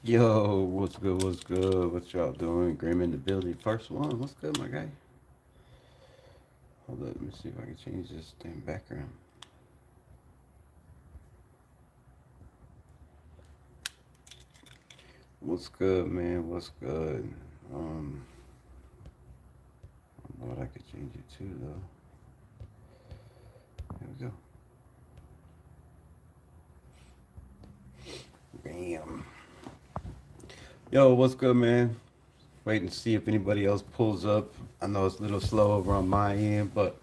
Yo, what's good? What's good? What y'all doing? Grim in the building. First one. What's good, my guy? Hold up. Let me see if I can change this damn background. What's good, man? What's good? Um, I don't know what I could change it to, though. There we go. Bam. Yo, what's good, man? Waiting to see if anybody else pulls up. I know it's a little slow over on my end, but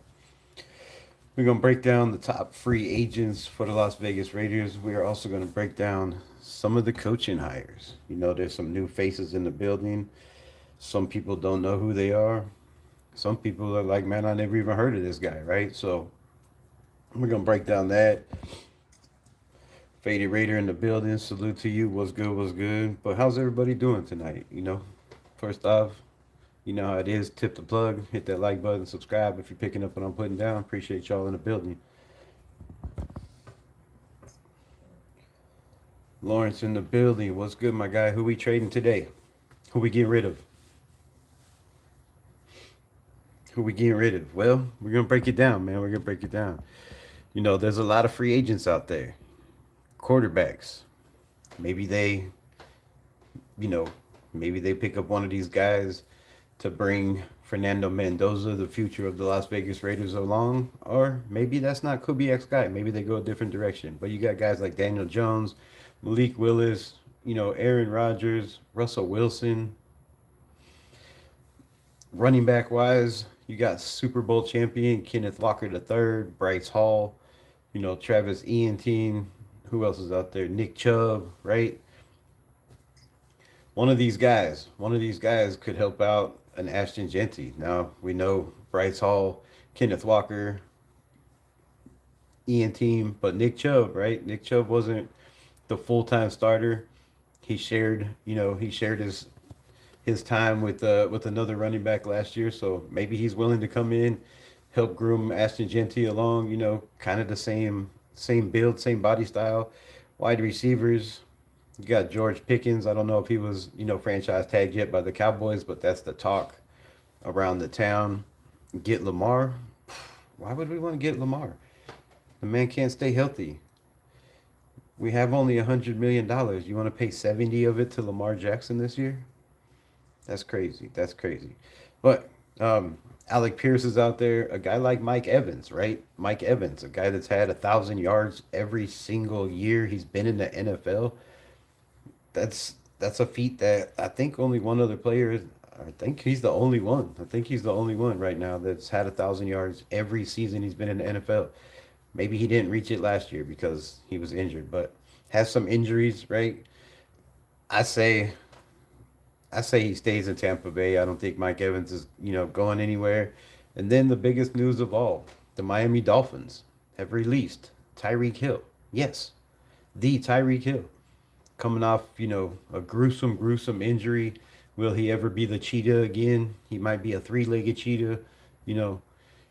we're going to break down the top free agents for the Las Vegas Raiders. We are also going to break down some of the coaching hires. There's some new faces in the building. Some people don't know who they are. Some people are like, man, I never even heard of this guy, right? So we're going to break down that. Faded Raider in the building. Salute to you. What's good? What's good? But how's everybody doing tonight? First off, you know how it is. Tip the plug. Hit that like button. Subscribe if you're picking up what I'm putting down. Appreciate y'all in the building. Lawrence in the building. What's good, my guy? Who we trading today? Who we getting rid of? Who we getting rid of? Well, we're gonna break it down, man. We're gonna break it down. There's a lot of free agents out there. Quarterbacks. Maybe they, you know, maybe they pick up one of these guys to bring Fernando Mendoza, the future of the Las Vegas Raiders, along. Or maybe that's not Kubiak's guy. Maybe they go a different direction. But you got guys like Daniel Jones, Malik Willis, Aaron Rodgers, Russell Wilson. Running back wise, you got Super Bowl champion Kenneth Walker III, Bryce Hall, Travis Etienne. Who else is out there? Nick Chubb, right? One of these guys could help out an Ashton Genty. Now we know Bryce Hall, Kenneth Walker, Ian Team, but Nick Chubb, right? Nick Chubb wasn't the full time starter. He shared his time with another running back last year, so maybe he's willing to come in, help groom Ashton Genty along. Kind of the same build, same body style. Wide receivers, you got George Pickens. I don't know if he was franchise tagged yet by the Cowboys, but that's the talk around the town. Get Lamar. Why would we want to get Lamar? The man can't stay healthy. We have only $100 million. You want to pay 70 of it to Lamar Jackson this year? That's crazy. That's crazy. But Alec Pierce is out there. A guy like Mike Evans, right? Mike Evans, a guy that's had 1,000 yards every single year he's been in the NFL. That's a feat that I think only one other player. I think he's the only one. I think he's the only one right now that's had 1,000 yards every season he's been in the NFL. Maybe he didn't reach it last year because he was injured, but has some injuries, right? I say I say he stays in Tampa Bay. I don't think Mike Evans is, going anywhere. And then the biggest news of all, the Miami Dolphins have released Tyreek Hill. Yes, the Tyreek Hill. Coming off, a gruesome, gruesome injury. Will he ever be the cheetah again? He might be a three-legged cheetah. You know,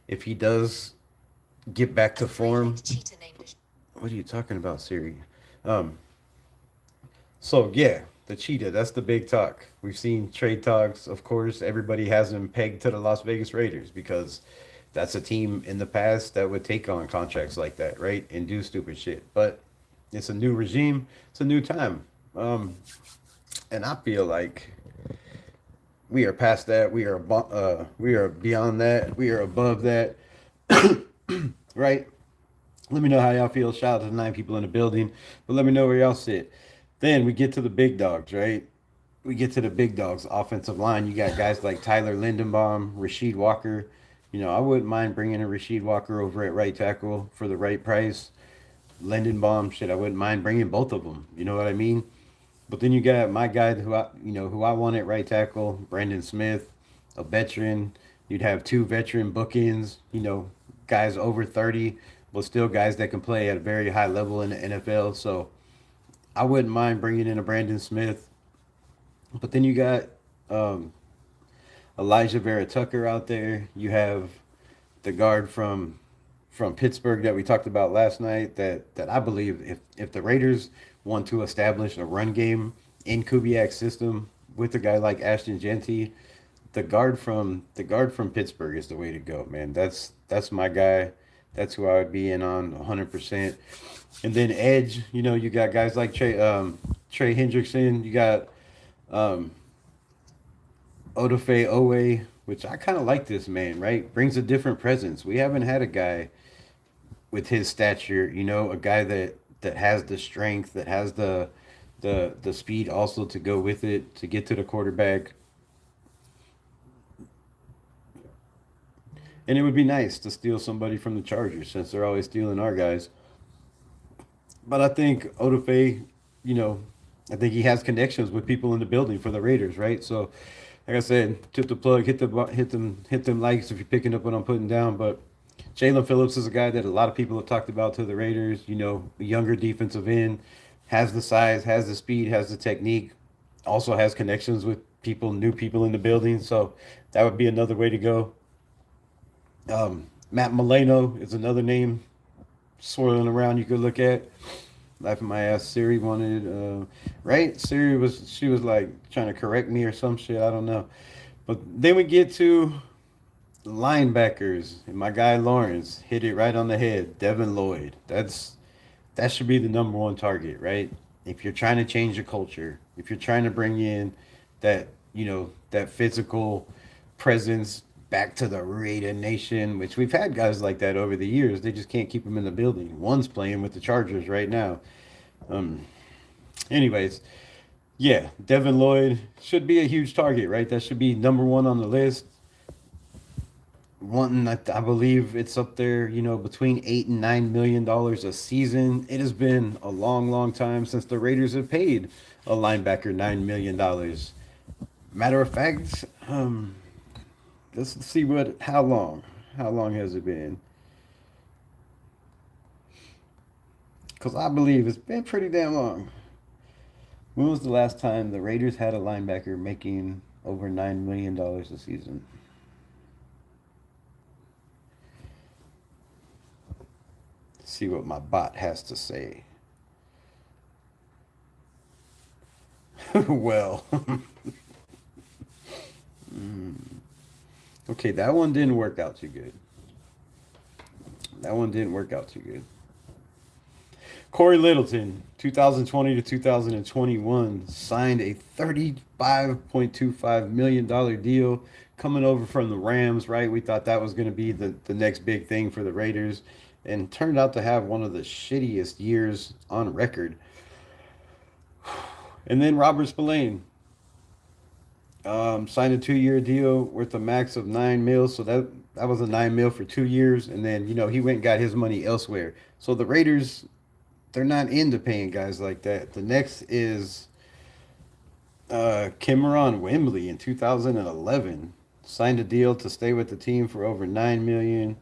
if he does get back to form. What are you talking about, Siri? Um, so yeah, the cheetah, that's the big talk. We've seen trade talks, of course. Everybody has him pegged to the Las Vegas Raiders because that's a team in the past that would take on contracts like that, right? And do stupid shit. But it's a new regime, it's a new time. Um, and I feel like we are past that. We are beyond that. We are above that, right? Let me know how y'all feel. Shout out to the 9 people in the building, but let me know where y'all sit. Then we get to the big dogs, right? We get to the big dogs. Offensive line, you got guys like Tyler Lindenbaum, Rasheed Walker. I wouldn't mind bringing a Rasheed Walker over at right tackle for the right price. Lindenbaum, shit, I wouldn't mind bringing both of them. You know what I mean? But then you got my guy who I want at right tackle, Brandon Smith, a veteran. You'd have two veteran bookends, guys over 30, but still guys that can play at a very high level in the NFL. So I wouldn't mind bringing in a Brandon Smith. But then you got um, Elijah Vera Tucker out there. You have the guard from Pittsburgh that we talked about last night. That I believe if the Raiders want to establish a run game in Kubiak's system with a guy like Ashton Genty, the guard from Pittsburgh is the way to go, man. That's my guy. That's who I would be in on 100%. And then edge, you got guys like Trey Hendrickson. You got um, Odafe Owe, which I kind of like this man. Right, brings a different presence. We haven't had a guy with his stature. A guy that has the strength, that has the speed also to go with it to get to the quarterback. And it would be nice to steal somebody from the Chargers since they're always stealing our guys. But I think Odafe, you know, I think he has connections with people in the building for the Raiders, right? So, like I said, tip the plug, hit them likes if you're picking up what I'm putting down. But Jalen Phillips is a guy that a lot of people have talked about to the Raiders. A younger defensive end, has the size, has the speed, has the technique, also has connections with new people in the building. So that would be another way to go. Matt Milano is another name swirling around you could look at. Laughing my ass. Siri wanted, right? She was like trying to correct me or some shit. I don't know. But then we get to linebackers, and my guy Lawrence hit it right on the head. Devin Lloyd. That should be the number one target, right? If you're trying to change the culture, if you're trying to bring in that physical presence back to the Raider Nation, which we've had guys like that over the years. They just can't keep them in the building. One's playing with the Chargers right now. Um, anyways, yeah, Devin Lloyd should be a huge target, right? That should be number one on the list. One, I believe it's up there, between $8 and $9 million a season. It has been a long, long time since the Raiders have paid a linebacker $9 million. Matter of fact, let's see how long. How long has it been? Because I believe it's been pretty damn long. When was the last time the Raiders had a linebacker making over $9 million a season? Let's see what my bot has to say. Well, okay, that one didn't work out too good. That one didn't work out too good. Corey Littleton, 2020 to 2021, signed a $35.25 million deal coming over from the Rams, right? We thought that was going to be the next big thing for the Raiders, and turned out to have one of the shittiest years on record. And then Robert Spillane signed a 2-year deal worth a max of 9 mil. So that was a 9 mil for 2 years, and then he went and got his money elsewhere. So the Raiders, they're not into paying guys like that. The next is Cameron Wembley in 2011 signed a deal to stay with the team for over 9 million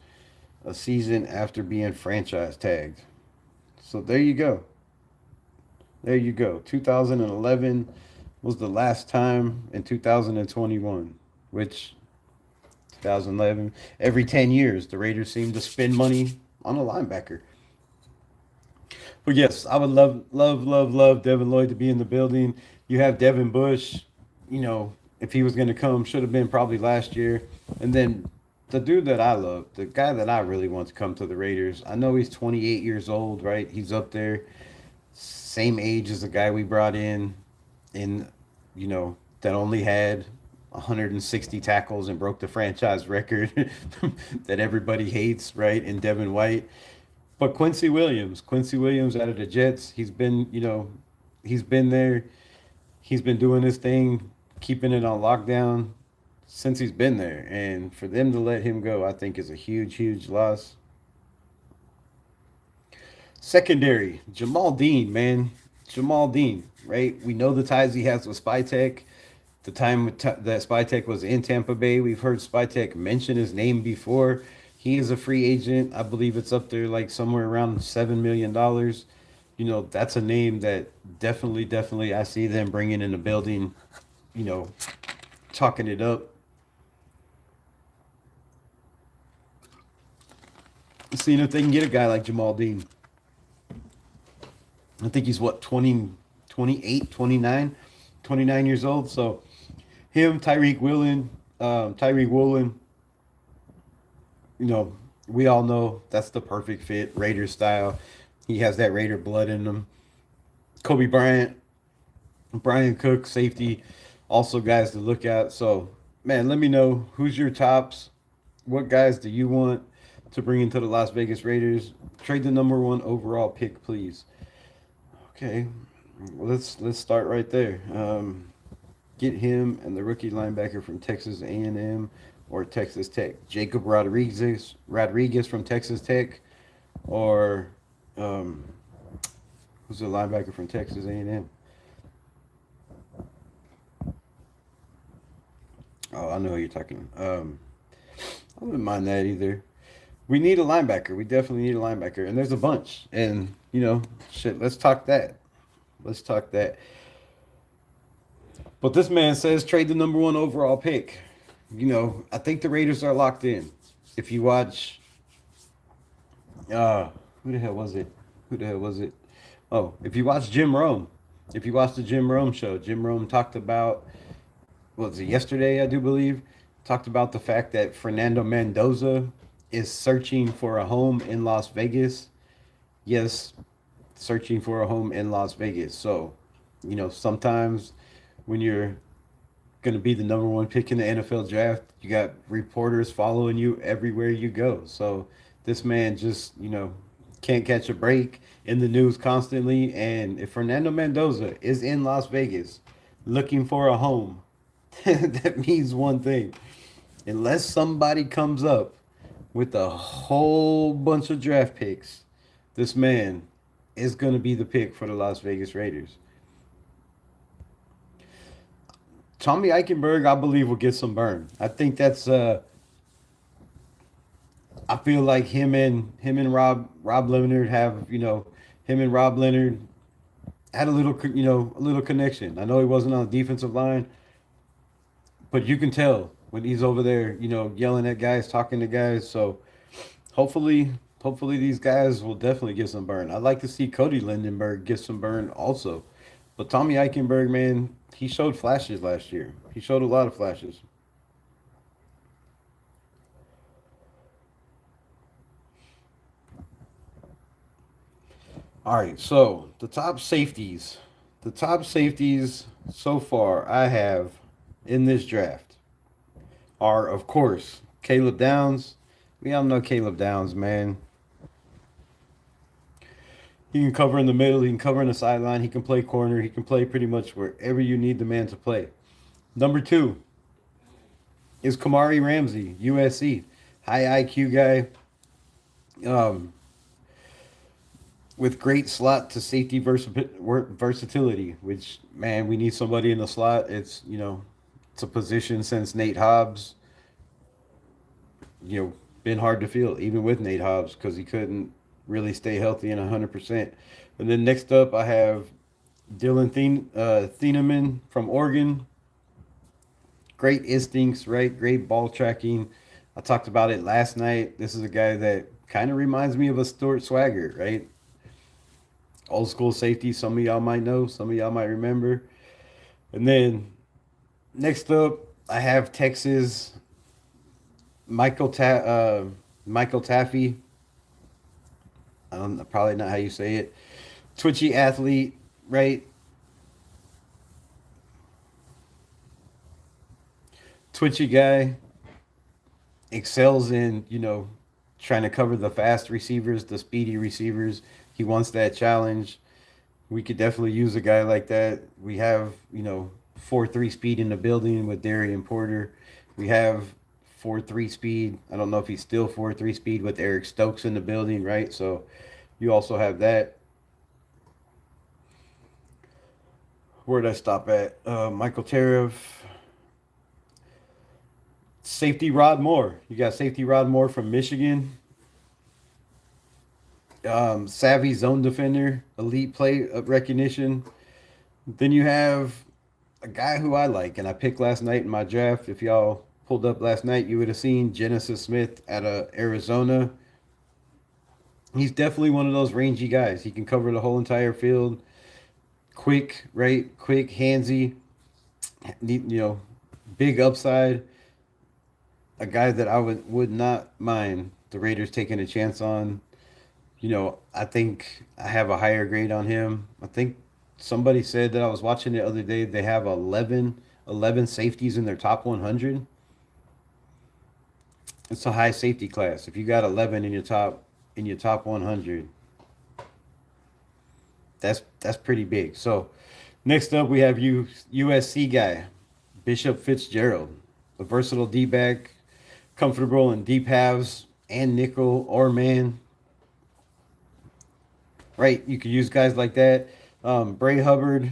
a season after being franchise tagged. So there you go. There you go. 2011 was the last time in 2021, which 2011, every 10 years, the Raiders seem to spend money on a linebacker. But yes, I would love, love, love, love Devin Lloyd to be in the building. You have Devin Bush, if he was going to come, should have been probably last year. And then the dude that I love, the guy that I really want to come to the Raiders, I know he's 28 years old, right? He's up there, same age as the guy we brought in, that only had 160 tackles and broke the franchise record that everybody hates, right? In Devin White. But Quincy Williams out of the Jets, he's been there. He's been doing his thing, keeping it on lockdown since he's been there. And for them to let him go, I think is a huge, huge loss. Secondary, Jamal Dean, man. Jamal Dean, right? We know the ties he has with Spytech. The time that Spytech was in Tampa Bay, we've heard Spytech mention his name before. He is a free agent. I believe it's up there like somewhere around $7 million. That's a name that definitely, definitely I see them bringing in the building, you know, talking it up. Seeing if they can get a guy like Jamal Dean. I think he's what, 20, 28, 29. 29 years old. So him, Tyreek Woolen, you know, we all know that's the perfect fit, Raider style. He has that Raider blood in him. Kobe Bryant, Brian Cook, safety, also guys to look at. So, man, let me know who's your tops. What guys do you want to bring into the Las Vegas Raiders? Trade the number one overall pick, please. Okay, well, let's start right there. Get him and the rookie linebacker from Texas A&M or Texas Tech. Jacob Rodriguez from Texas Tech, or um, who's the linebacker from Texas A&M? Oh, I know who you're talking. I wouldn't mind that either. We need a linebacker. We definitely need a linebacker, and there's a bunch. And shit. Let's talk that. Let's talk that. But this man says trade the number one overall pick. I think the Raiders are locked in. If you watch, who the hell was it? Who the hell was it? Oh, if you watch Jim Rome, if you watch the Jim Rome show, Jim Rome talked about, what was it, yesterday, I do believe, talked about the fact that Fernando Mendoza is searching for a home in Las Vegas. Yes, searching for a home in Las Vegas. So, sometimes when you're going to be the number one pick in the NFL draft, you got reporters following you everywhere you go. So this man just, can't catch a break in the news constantly. And if Fernando Mendoza is in Las Vegas looking for a home, that means one thing. Unless somebody comes up with a whole bunch of draft picks, this man is going to be the pick for the Las Vegas Raiders. Tommy Eichenberg, I believe, will get some burn. I think that's. I feel like him and Rob Leonard have, him and Rob Leonard had a little connection. I know he wasn't on the defensive line, but you can tell when he's over there, yelling at guys, talking to guys. So hopefully, hopefully these guys will definitely get some burn. I'd like to see Cody Lindenberg get some burn also. But Tommy Eichenberg, man, he showed flashes last year. He showed a lot of flashes. All right, so the top safeties so far I have in this draft are, of course, Caleb Downs. We all know Caleb Downs, man. He can cover in the middle. He can cover in the sideline. He can play corner. He can play pretty much wherever you need the man to play. Number two is Kamari Ramsey, USC. High IQ guy um, with great slot to safety versatility, which, man, we need somebody in the slot. It's a position since Nate Hobbs, been hard to fill, even with Nate Hobbs, because he couldn't really stay healthy and 100%. And then next up, I have Thieneman from Oregon. Great instincts, right? Great ball tracking. I talked about it last night. This is a guy that kind of reminds me of a Stuart Swagger, right? Old school safety. Some of y'all might know, some of y'all might remember. And then next up, I have Texas Michael Taffy. I don't know, probably not how you say it. Twitchy athlete, right? Twitchy guy, excels in, trying to cover the fast receivers, the speedy receivers. He wants that challenge. We could definitely use a guy like that. We have, 4.3 speed in the building with Darian Porter. We have 4.3 speed. I don't know if he's still 4.3 speed with Eric Stokes in the building, right? So you also have that. Where did I stop at? Michael Tariff. Safety Rod Moore. You got safety Rod Moore from Michigan. Savvy zone defender, elite play recognition. Then you have a guy who I like, and I picked last night in my draft. If y'all pulled up last night, you would have seen Genesis Smith out of Arizona. He's definitely one of those rangy guys. He can cover the whole entire field. Quick, right? Quick, handsy. big upside, a guy that I would not mind the Raiders taking a chance on. I think I have a higher grade on him. I think somebody said that I was watching the other day, they have 11 safeties in their top 100. It's a high safety class. If you got 11 in your top 100, that's pretty big. So next up we have USC guy, Bishop Fitzgerald, a versatile D back, comfortable in deep halves and nickel or man. Right, you could use guys like that. Bray Hubbard,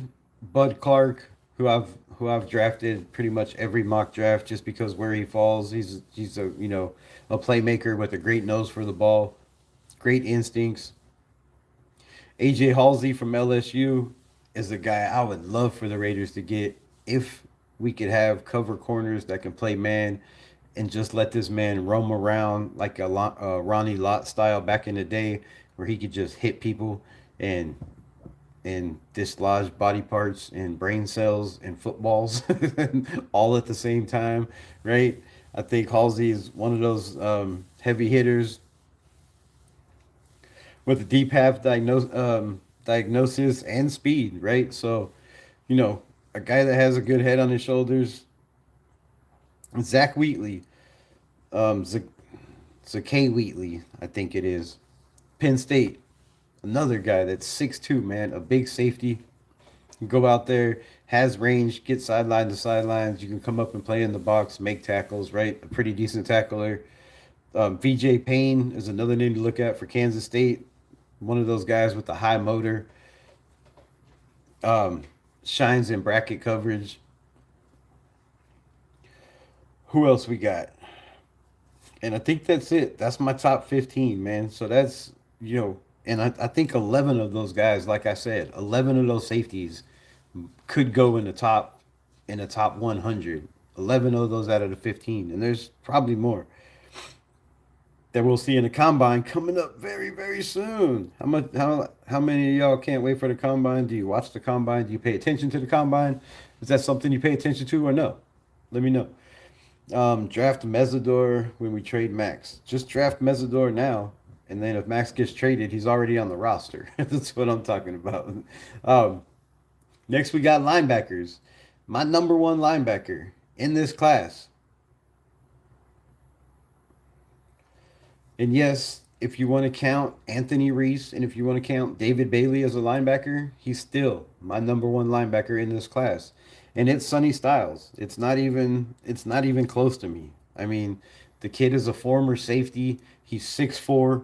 Bud Clark, who I've drafted pretty much every mock draft just because where he falls, he's a playmaker with a great nose for the ball, great instincts. AJ Halsey from LSU is a guy I would love for the Raiders to get if we could have cover corners that can play man and just let this man roam around like a Ronnie Lott style back in the day, where he could just hit people and dislodge body parts and brain cells and footballs all at the same time, right? I think Halsey is one of those heavy hitters with a deep half diagnosis and speed, right? So, a guy that has a good head on his shoulders. Zach Wheatley, Z- Zakay Wheatley, I think it is. Penn State, another guy that's 6'2", man, a big safety. You go out there, has range, get sideline to sidelines. You can come up and play in the box, make tackles, right? A pretty decent tackler. VJ Payne is another name to look at for Kansas State. One of those guys with the high motor. Um, Shines in bracket coverage. Who else we got? And I think that's it. That's my top 15, man. So that's, and I think 11 of those guys, like I said, 11 of those safeties could go in the top 100. 11 of those out of the 15. And there's probably more that we'll see in the combine coming up very, very soon. How many of y'all can't wait for the combine? Do you watch the combine? Do you pay attention to the combine? Is that something you pay attention to or no? Let me know. Draft Meador when we trade Max. Just draft Meador now, and then if Max gets traded, he's already on the roster. That's what I'm talking about. Um, Next, we got linebackers. My number one linebacker in this class. And yes, if you want to count Anthony Reese and if you want to count David Bailey as a linebacker, he's still my number one linebacker in this class. And it's Sonny Styles. It's not even close to me. I mean, the kid is a former safety. He's 6'4".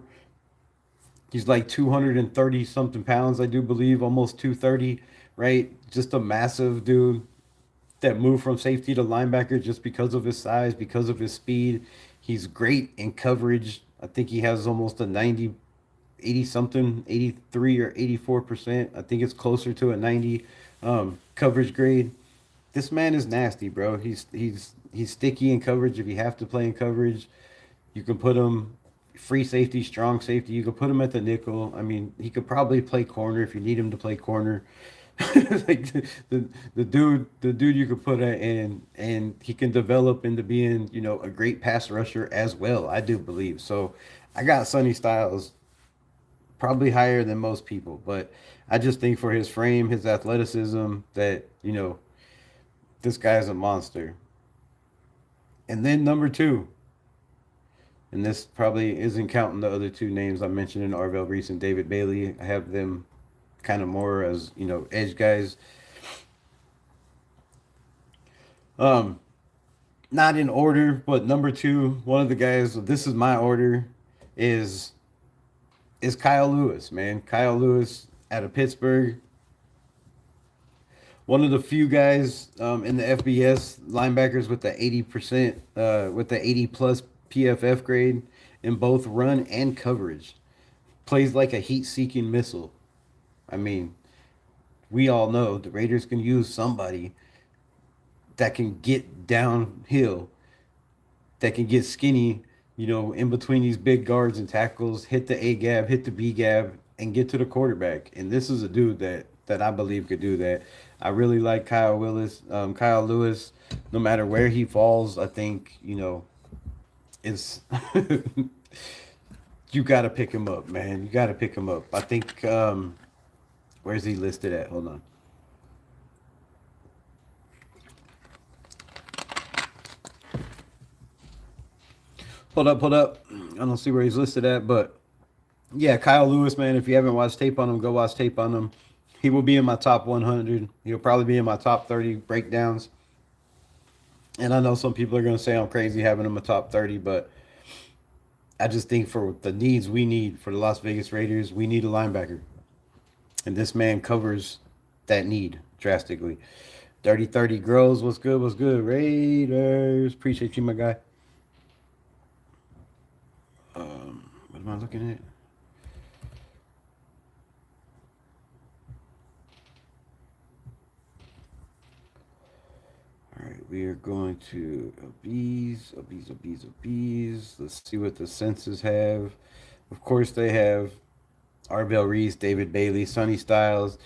He's like 230 something pounds, I do believe, almost 230, right? Just a massive dude that moved from safety to linebacker just because of his size, because of his speed. He's great in coverage. I think he has almost a 90, 80 something, 83 or 84%. I think it's closer to a 90 coverage grade. This man is nasty, bro. He's sticky in coverage if you have to play in coverage. You can put him free safety, strong safety. You could put him at the nickel. I mean, he could probably play corner if you need him to play corner. Like the dude you could put it in, and he can develop into being a great pass rusher as well. I do believe so. I got Sonny Styles probably higher than most people, but I just think for his frame, his athleticism, that this guy's a monster. And then number two, and this probably isn't counting the other two names I mentioned in Arvell Reese and David Bailey. I have them kind of more as edge guys. Um, Not in order, but number two, one of the guys. This is my order. Is is Kyle Lewis, man? Kyle Lewis out of Pittsburgh. One of the few guys in the FBS linebackers with the 80%, with the 80 plus PFF grade in both run and coverage. Plays like a heat-seeking missile. I mean, we all know the Raiders can use somebody that can get downhill, that can get skinny, in between these big guards and tackles, hit the A gap, hit the B gap, and get to the quarterback. And this is a dude that I believe could do that. I really like Kyle Lewis. No matter where he falls, I think it's you got to pick him up, man. You got to pick him up. I think where's he listed at? Hold on. Hold up. I don't see where he's listed at, but yeah, Kyle Lewis, man. If you haven't watched tape on him, go watch tape on him. He will be in my top 100. He'll probably be in my top 30 breakdowns. And I know some people are going to say I'm crazy having him a top 30, but I just think for the needs we need for the Las Vegas Raiders, we need a linebacker. And this man covers that need drastically. 30-30 grows. What's good? What's good? Raiders. Appreciate you, my guy. What am I looking at? All right, we are going to obese. Let's see what the census have. Of course, they have Arbel Reese, David Bailey, Sonny Styles,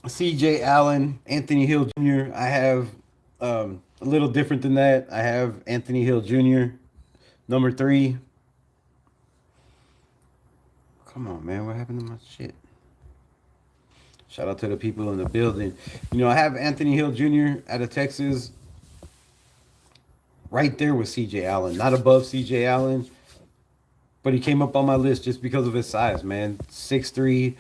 C.J. Allen, Anthony Hill Jr. I have a little different than that. I have Anthony Hill Jr. number 3. Come on, man. What happened to my shit? Shout out to the people in the building. I have Anthony Hill Jr. out of Texas right there with C.J. Allen. Not above C.J. Allen, but he came up on my list just because of his size, man. 6'3",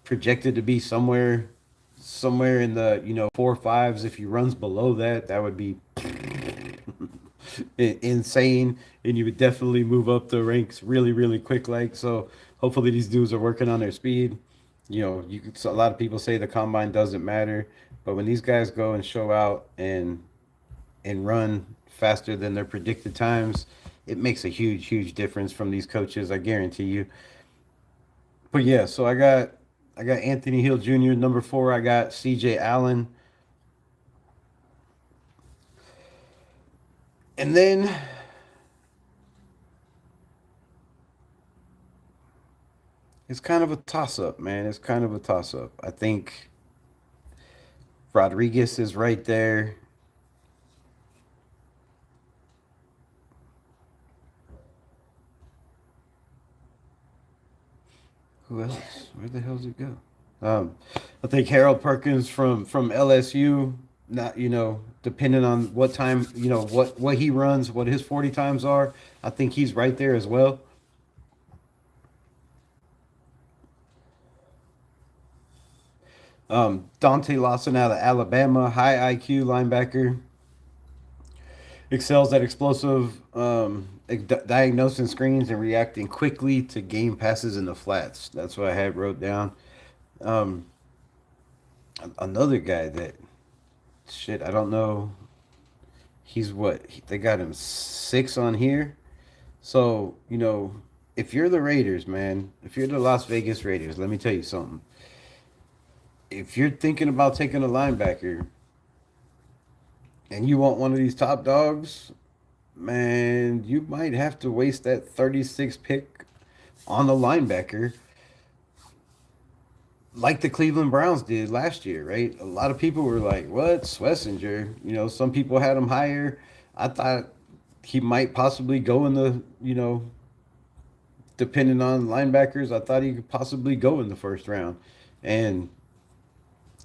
projected to be somewhere in the 4.5s. If he runs below that, that would be insane, and you would definitely move up the ranks really, really quick. So hopefully these dudes are working on their speed. A lot of people say the combine doesn't matter, but when these guys go and show out and run faster than their predicted times, it makes a huge, huge difference from these coaches. I guarantee you. But yeah, so I got Anthony Hill Jr. number 4. I got C.J. Allen, and then it's kind of a toss-up, man. It's kind of a toss-up. I think Rodriguez is right there. Who else? Where the hell does it go? I think Harold Perkins from LSU. Not depending on what time what he runs, what his 40 times are. I think he's right there as well. Dante Lawson out of Alabama, high IQ linebacker, excels at explosive diagnosing screens and reacting quickly to game passes in the flats. That's what I had wrote down. Another guy that, shit, I don't know. He's what? They got him 6 on here. So, if you're the Raiders, man, if you're the Las Vegas Raiders, let me tell you something. If you're thinking about taking a linebacker and you want one of these top dogs, man, you might have to waste that 36 pick on a linebacker like the Cleveland Browns did last year, right? A lot of people were like, what? Schlesinger? Some people had him higher. I thought he might possibly go in the, depending on linebackers, I thought he could possibly go in the first round. And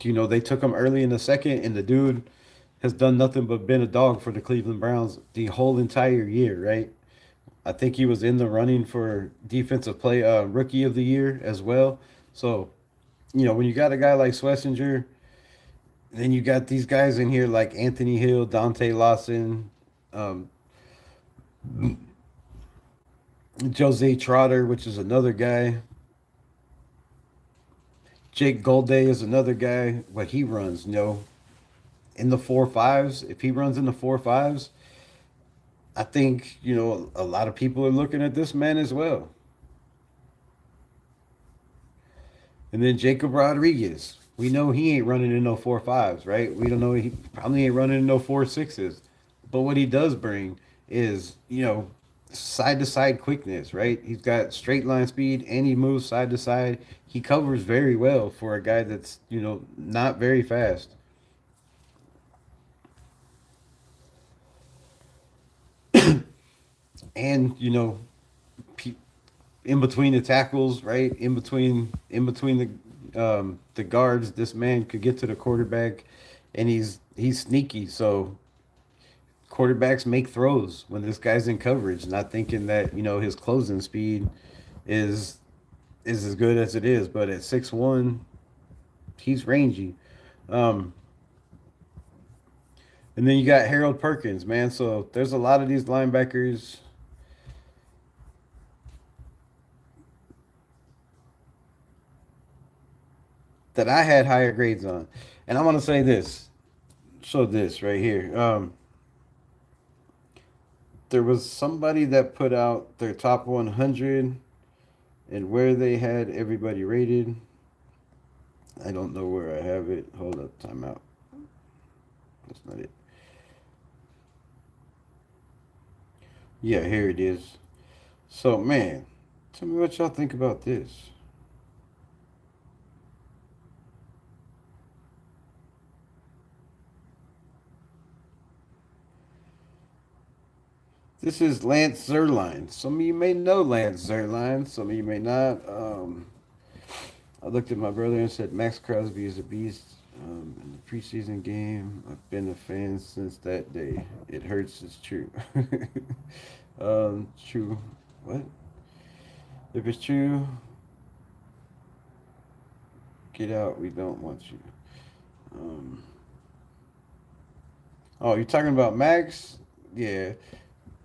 they took him early in the second, and the dude has done nothing but been a dog for the Cleveland Browns the whole entire year, right? I think he was in the running for defensive play rookie of the year as well. So, when you got a guy like Schlesinger, then you got these guys in here like Anthony Hill, Dante Lawson, Jose Trotter, which is another guy. Jake Golday is another guy. What he runs, in the 4.5s. If he runs in the 4.5s, I think, a lot of people are looking at this man as well. And then Jacob Rodriguez. We know he ain't running in no 4.5s, right? We don't know, he probably ain't running in no 4.6s. But what he does bring is, side to side quickness, right? He's got straight line speed and he moves side to side. He covers very well for a guy that's, not very fast. And, in between the tackles, right? In between the guards, this man could get to the quarterback and he's sneaky. So quarterbacks make throws when this guy's in coverage, not thinking that, his closing speed is is as good as it is, but at 6'1", he's rangy. Um, and then you got Harold Perkins, man. So there's a lot of these linebackers that I had higher grades on. And I want to say this. So this right here. There was somebody that put out their top 100 and where they had everybody rated. I don't know where I have it. Hold up, time out. That's not it. Yeah, here it is. So, man, tell me what y'all think about this. This is Lance Zerline. Some of you may know Lance Zerline. Some of you may not. I looked at my brother and said Max Crosby is a beast. In the preseason game, I've been a fan since that day. It hurts. It's true. True. What? If it's true, get out. We don't want you. Um, oh, you're talking about Max? Yeah.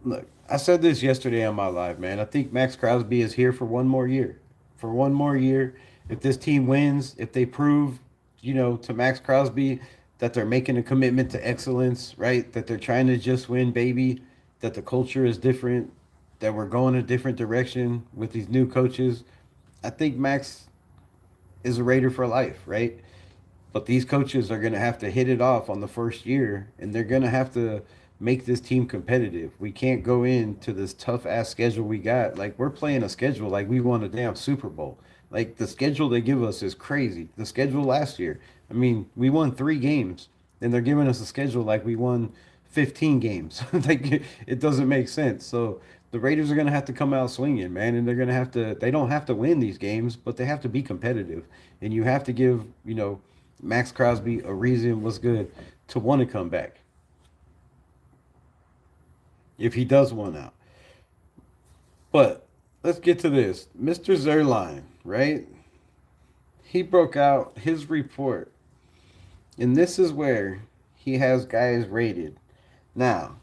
Look, I said this yesterday on my live, man. I think Max Crosby is here for one more year. For one more year. If this team wins, if they prove, to Max Crosby that they're making a commitment to excellence, right? That they're trying to just win, baby, that the culture is different, that we're going a different direction with these new coaches. I think Max is a Raider for life, right? But these coaches are going to have to hit it off on the first year, and they're going to have to make this team competitive. We can't go into this tough ass schedule we got. Like, we're playing a schedule like we won a damn Super Bowl. Like, the schedule they give us is crazy. The schedule last year, I mean, we won 3 games, and they're giving us a schedule like we won 15 games. Like, it doesn't make sense. So the Raiders are going to have to come out swinging, man, and they're going to have to, they don't have to win these games, but they have to be competitive. And you have to give, Max Crosby a reason was good to want to come back if he does want out. But let's get to this. Mr. Zerline, right? He broke out his report, and this is where he has guys rated. Now,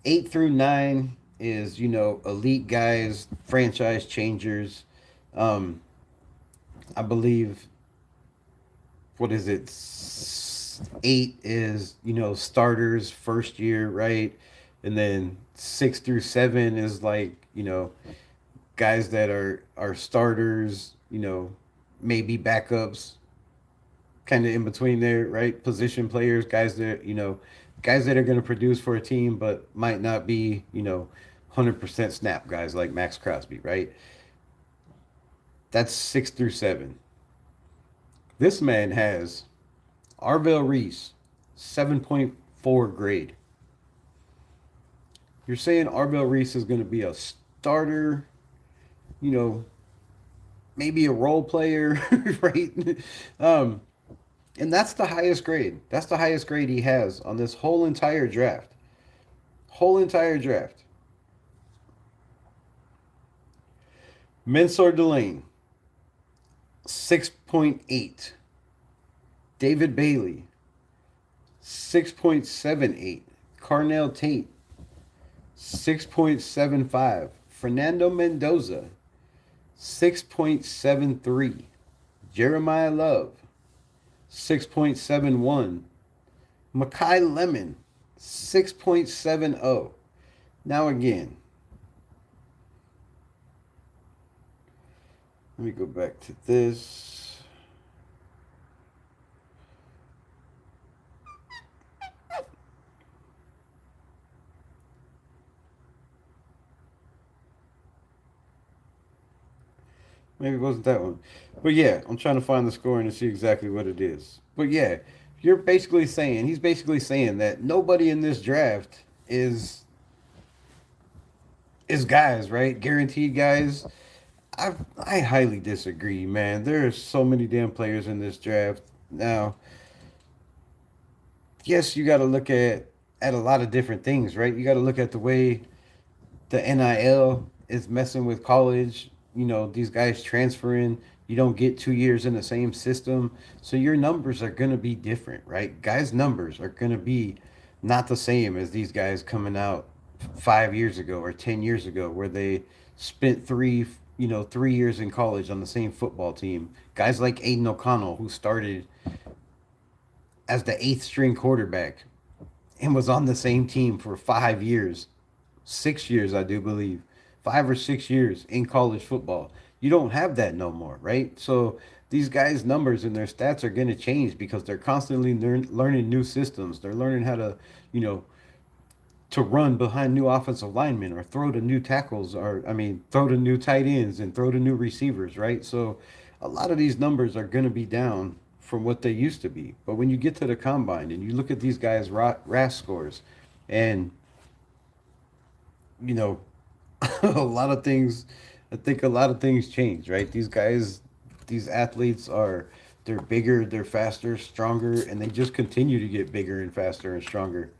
8 through 9 is, elite guys, franchise changers. Um, I believe, what is it? 8 is, starters first year, right? And then 6 through 7 is like, guys that are starters, maybe backups, kind of in between there, right? Position players, guys that are going to produce for a team, but might not be, 100% snap guys like Max Crosby, right? That's 6 through 7. This man has Arvell Reese, 7.4 grade. You're saying Arvell Reese is going to be a starter, you know, maybe a role player, right? Um, and that's the highest grade. That's the highest grade he has on this whole entire draft. Whole entire draft. Mensor Delane, 6.8. David Bailey, 6.78. Carnell Tate, 6.75. Fernando Mendoza, 6.73. Jeremiah Love, 6.71. Makai Lemon, 6.70. Now again, let me go back to this. Maybe it wasn't that one. But yeah, I'm trying to find the scoring to see exactly what it is. But yeah, you're basically saying he's basically saying that nobody in this draft is is guys, right? Guaranteed guys. I highly disagree, man. There are so many damn players in this draft. Now, yes, you got to look at a lot of different things, right? You got to look at the way the NIL is messing with college. You know, these guys transferring. You don't get 2 years in the same system, so your numbers are gonna be different, right? Guys' numbers are gonna be not the same as these guys coming out 5 years ago or 10 years ago, where they spent 3 years in college on the same football team. Guys like Aiden O'Connell, who started as the eighth string quarterback and was on the same team for 5 years, 6 years, I do believe, 5 or 6 years in college football. You don't have that no more, right? So these guys' numbers and their stats are going to change because they're constantly learning new systems. They're learning how to, you know, to run behind new offensive linemen or throw to new tackles or, I mean, throw to new tight ends and throw to new receivers, right? So a lot of these numbers are going to be down from what they used to be. But when you get to the combine and you look at these guys' RAS scores and, you know, a lot of things, I think a lot of things change, right? These guys, these athletes are, they're bigger, they're faster, stronger, and they just continue to get bigger and faster and stronger.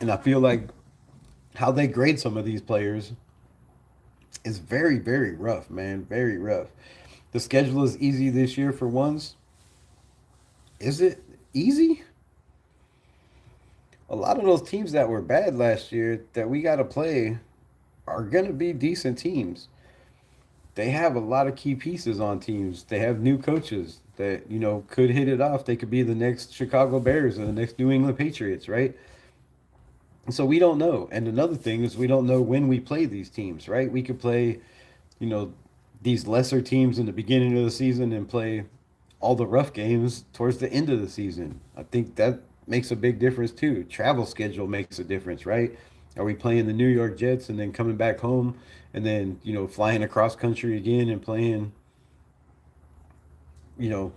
And I feel like how they grade some of these players is very, very rough, man. Very rough. The schedule is easy this year for once. Is it easy? A lot of those teams that were bad last year that we got to play are going to be decent teams. They have a lot of key pieces on teams. They have new coaches that, could hit it off. They could be the next Chicago Bears or the next New England Patriots, right? So we don't know. And another thing is we don't know when we play these teams, right? We could play, you know, these lesser teams in the beginning of the season and play all the rough games towards the end of the season. I think that makes a big difference too. Travel schedule makes a difference, right? Are we playing the New York Jets and then coming back home and then, flying across country again and playing, you know,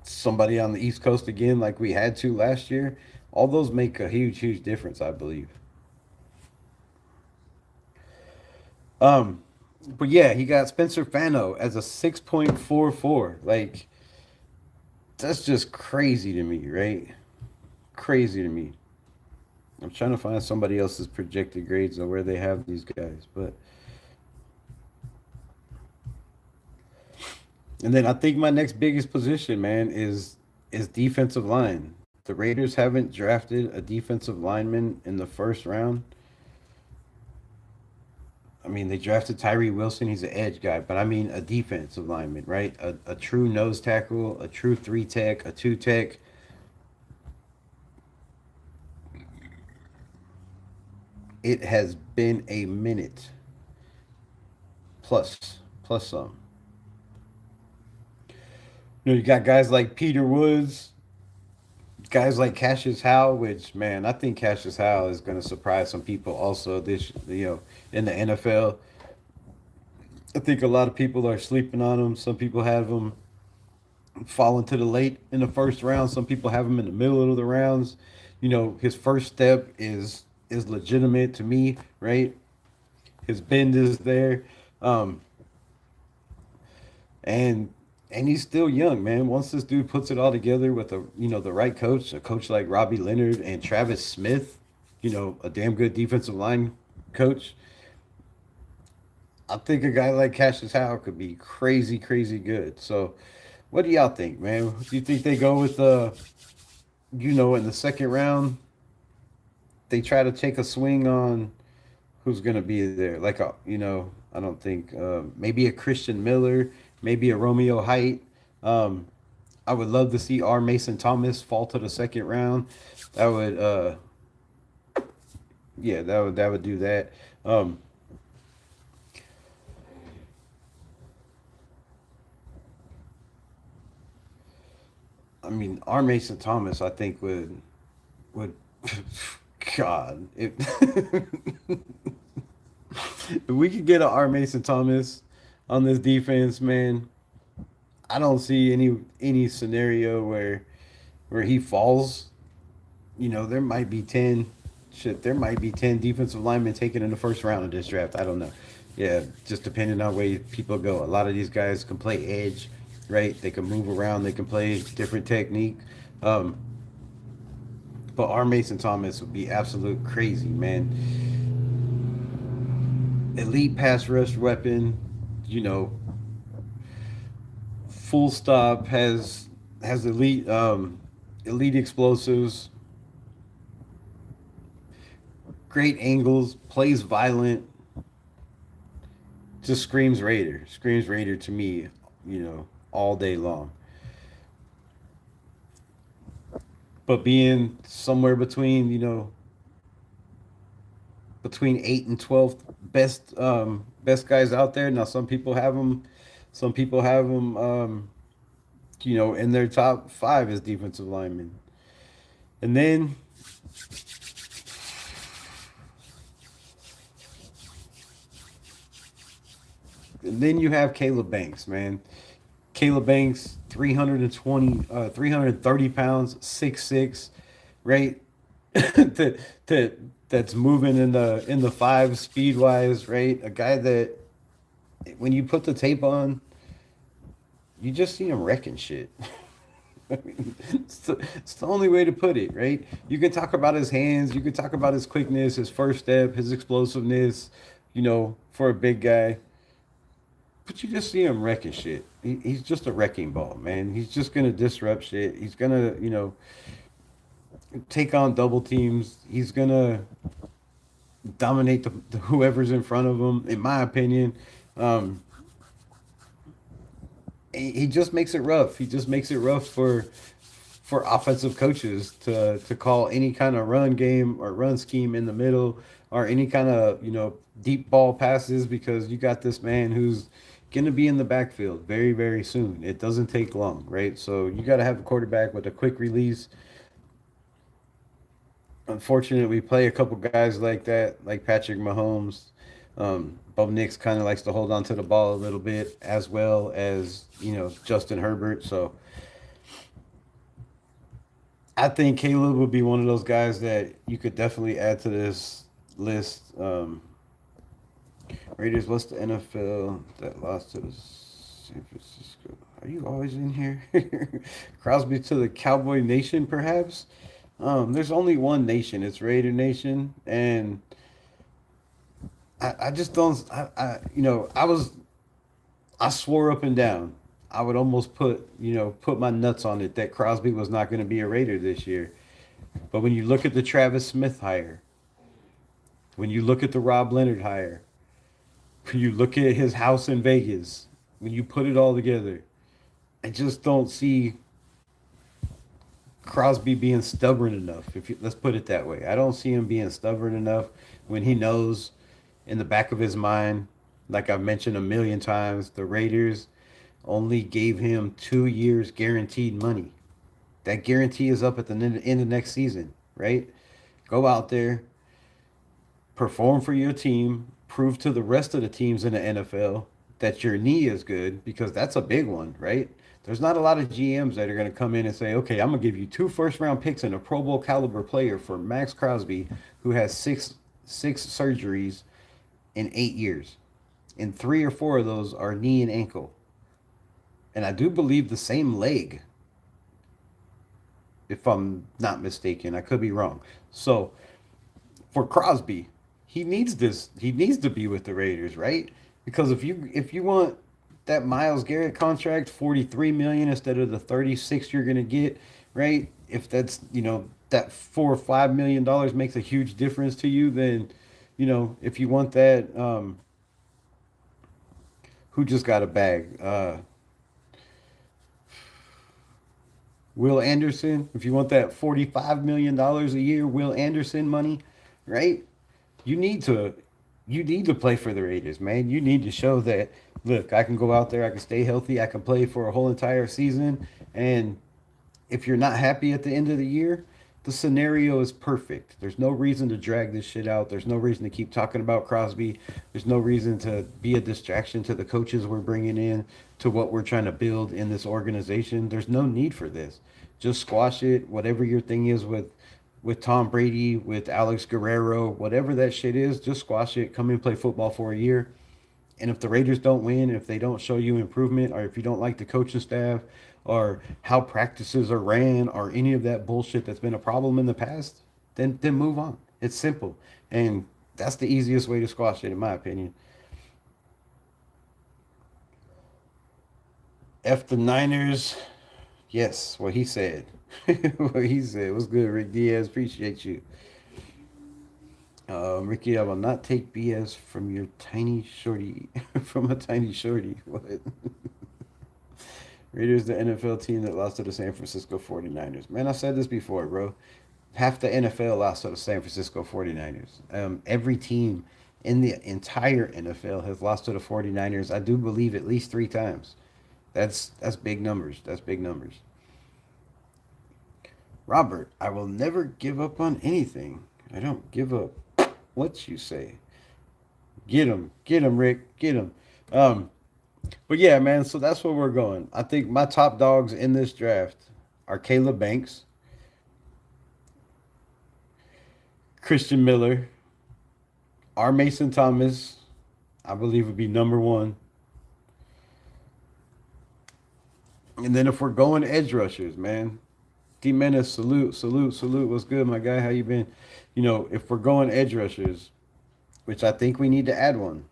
somebody on the East Coast again like we had to last year? All those make a huge, huge difference, I believe. Um, but yeah, he got Spencer Fano as a 6.44. Like, that's just crazy to me, right? Crazy to me. I'm trying to find somebody else's projected grades on where they have these guys, but and then I think my next biggest position, man, is defensive line. The Raiders haven't drafted a defensive lineman in the first round. I mean, they drafted Tyree Wilson. He's an edge guy, but I mean a defensive lineman, right? A true nose tackle, a true three tech, a two tech. It has been a minute plus some. You got guys like Peter Woods, guys like Cassius Howe, which man, I think Cassius Howe is going to surprise some people also in the NFL. I think a lot of people are sleeping on him. Some people have him falling to the late in the first round. Some people have him in the middle of the rounds. His first step is legitimate to me, right? His bend is there, um, and he's still young, man. Once this dude puts it all together with the right coach, a coach like Robbie Leonard and Travis Smith, a damn good defensive line coach. I think a guy like Cassius Howe could be crazy, crazy good. So, what do y'all think, man? Do you think they go with in the second round, they try to take a swing on who's gonna be there? Like I don't think maybe a Christian Miller, maybe a Romeo Height. Um, I would love to see R. Mason Thomas fall to the second round. That would yeah, that would do that. Um, I mean, R. Mason Thomas, I think would God, it If we could get a R. Mason Thomas on this defense, man, I don't see any scenario where he falls. There might be 10 shit, there might be 10 defensive linemen taken in the first round of this draft. I don't know. Yeah, just depending on where people go. A lot of these guys can play edge, right? They can move around, they can play different technique. Um, but R. Mason Thomas would be absolute crazy, man. Elite pass rush weapon, you know, full stop, has elite explosives, great angles, plays violent, just screams Raider to me, all day long. But being somewhere between, between 8 and 12 best guys out there. Now some people have them, in their top five as defensive linemen. And then you have Caleb Banks, man. Caleb Banks, 330 pounds, 6'6", right? That's moving in the five speed wise, right? A guy that when you put the tape on, you just see him wrecking shit. I mean, it's the only way to put it, right? You can talk about his hands, you can talk about his quickness, his first step, his explosiveness, for a big guy. But you just see him wrecking shit. He's just a wrecking ball, man. He's just gonna disrupt shit. He's gonna, take on double teams. He's gonna dominate the whoever's in front of him. In my opinion, um, he just makes it rough. He just makes it rough for offensive coaches to call any kind of run game or run scheme in the middle or any kind of deep ball passes because you got this man who's going to be in the backfield very very soon. It doesn't take long, right? So you got to have a quarterback with a quick release. Unfortunately, we play a couple guys like that, like Patrick Mahomes. Bo Nix kind of likes to hold on to the ball a little bit, as well as Justin Herbert. So I think Caleb would be one of those guys that you could definitely add to this list. Raiders, what's the NFL that lost to the San Francisco? Are you always in here? Crosby to the Cowboy Nation, perhaps? There's only one nation. It's Raider Nation, and I just don't. I swore up and down. I would almost put my nuts on it that Crosby was not going to be a Raider this year. But when you look at the Travis Smith hire, when you look at the Rob Leonard hire, when you look at his house in Vegas, when you put it all together, I just don't see Crosby being stubborn enough. Let's put it that way, I don't see him being stubborn enough when he knows in the back of his mind, like I've mentioned a million times, the Raiders only gave him 2 years guaranteed money. That guarantee is up at the end of next season, right? Go out there, perform for your team, prove to the rest of the teams in the NFL that your knee is good because that's a big one, right? There's not a lot of GMs that are going to come in and say, okay, I'm going to give you 2 first-round picks and a Pro Bowl caliber player for Max Crosby, who has six surgeries in 8 years. And 3 or 4 of those are knee and ankle. And I do believe the same leg, if I'm not mistaken. I could be wrong. So for Crosby, he needs this. He needs to be with the Raiders, right? Because if you want that Myles Garrett contract, 43 million instead of the 36 you're gonna get, right? If that's that $4 or $5 million makes a huge difference to you, then if you want that, who just got a bag? Will Anderson. If you want that $45 million a year, Will Anderson money, right? You need to play for the Raiders, man. You need to show that, look, I can go out there, I can stay healthy, I can play for a whole entire season, and if you're not happy at the end of the year, The scenario is perfect. There's no reason to drag this shit out. There's no reason to keep talking about Crosby. There's no reason to be a distraction to the coaches we're bringing in, to what we're trying to build in this organization. There's no need for this. Just squash it. Whatever your thing is with Tom Brady, with Alex Guerrero, whatever that shit is, just squash it. Come and play football for a year. And if the Raiders don't win, if they don't show you improvement, or if you don't like the coaching staff, or how practices are ran, or any of that bullshit that's been a problem in the past, then move on. It's simple, and that's the easiest way to squash it, in my opinion. F the Niners. Yes, what he said. What he said. What's good, Rick Diaz? Appreciate you. Ricky, I will not take BS from your tiny shorty. From a tiny shorty. What? Raiders, the NFL team that lost to the San Francisco 49ers. Man, I said this before, bro. Half the NFL lost to the San Francisco 49ers. Every team in the entire NFL has lost to the 49ers, I do believe, at least 3 times. That's big numbers. That's big numbers. Robert, I will never give up on anything. I don't give up. What you say? Get him, Rick, get him. Um, but yeah, man. So that's where we're going. I think my top dogs in this draft are Caleb Banks, Christian Miller, R. Mason Thomas. I believe would be number one. And then if we're going edge rushers, man, D Menace, salute, salute, salute. What's good, my guy? How you been? If we're going edge rushers, which I think we need to add one.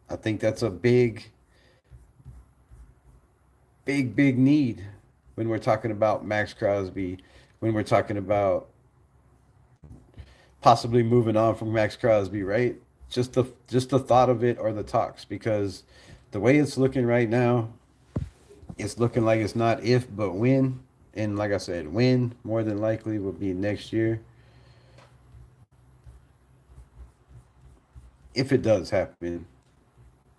I think that's a big, big, big need when we're talking about Max Crosby, when we're talking about possibly moving on from Max Crosby, right? Just the thought of it, or the talks, because the way it's looking right now, it's looking like it's not if but when. And like I said, when more than likely will be next year. If it does happen,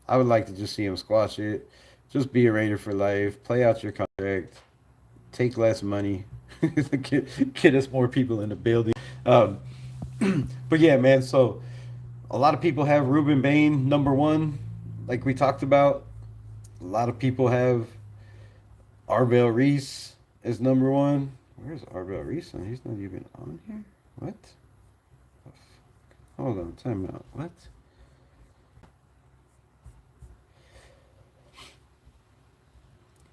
I would like to just see him squash it. Just be a Raider for life. Play out your contract. Take less money. get us more people in the building. Um, but yeah, man. So a lot of people have Ruben Bain number one, like we talked about. A lot of people have Arvell Reese as number one. Where's Arvell Reese? He's not even on here. What? Hold on, time out. What?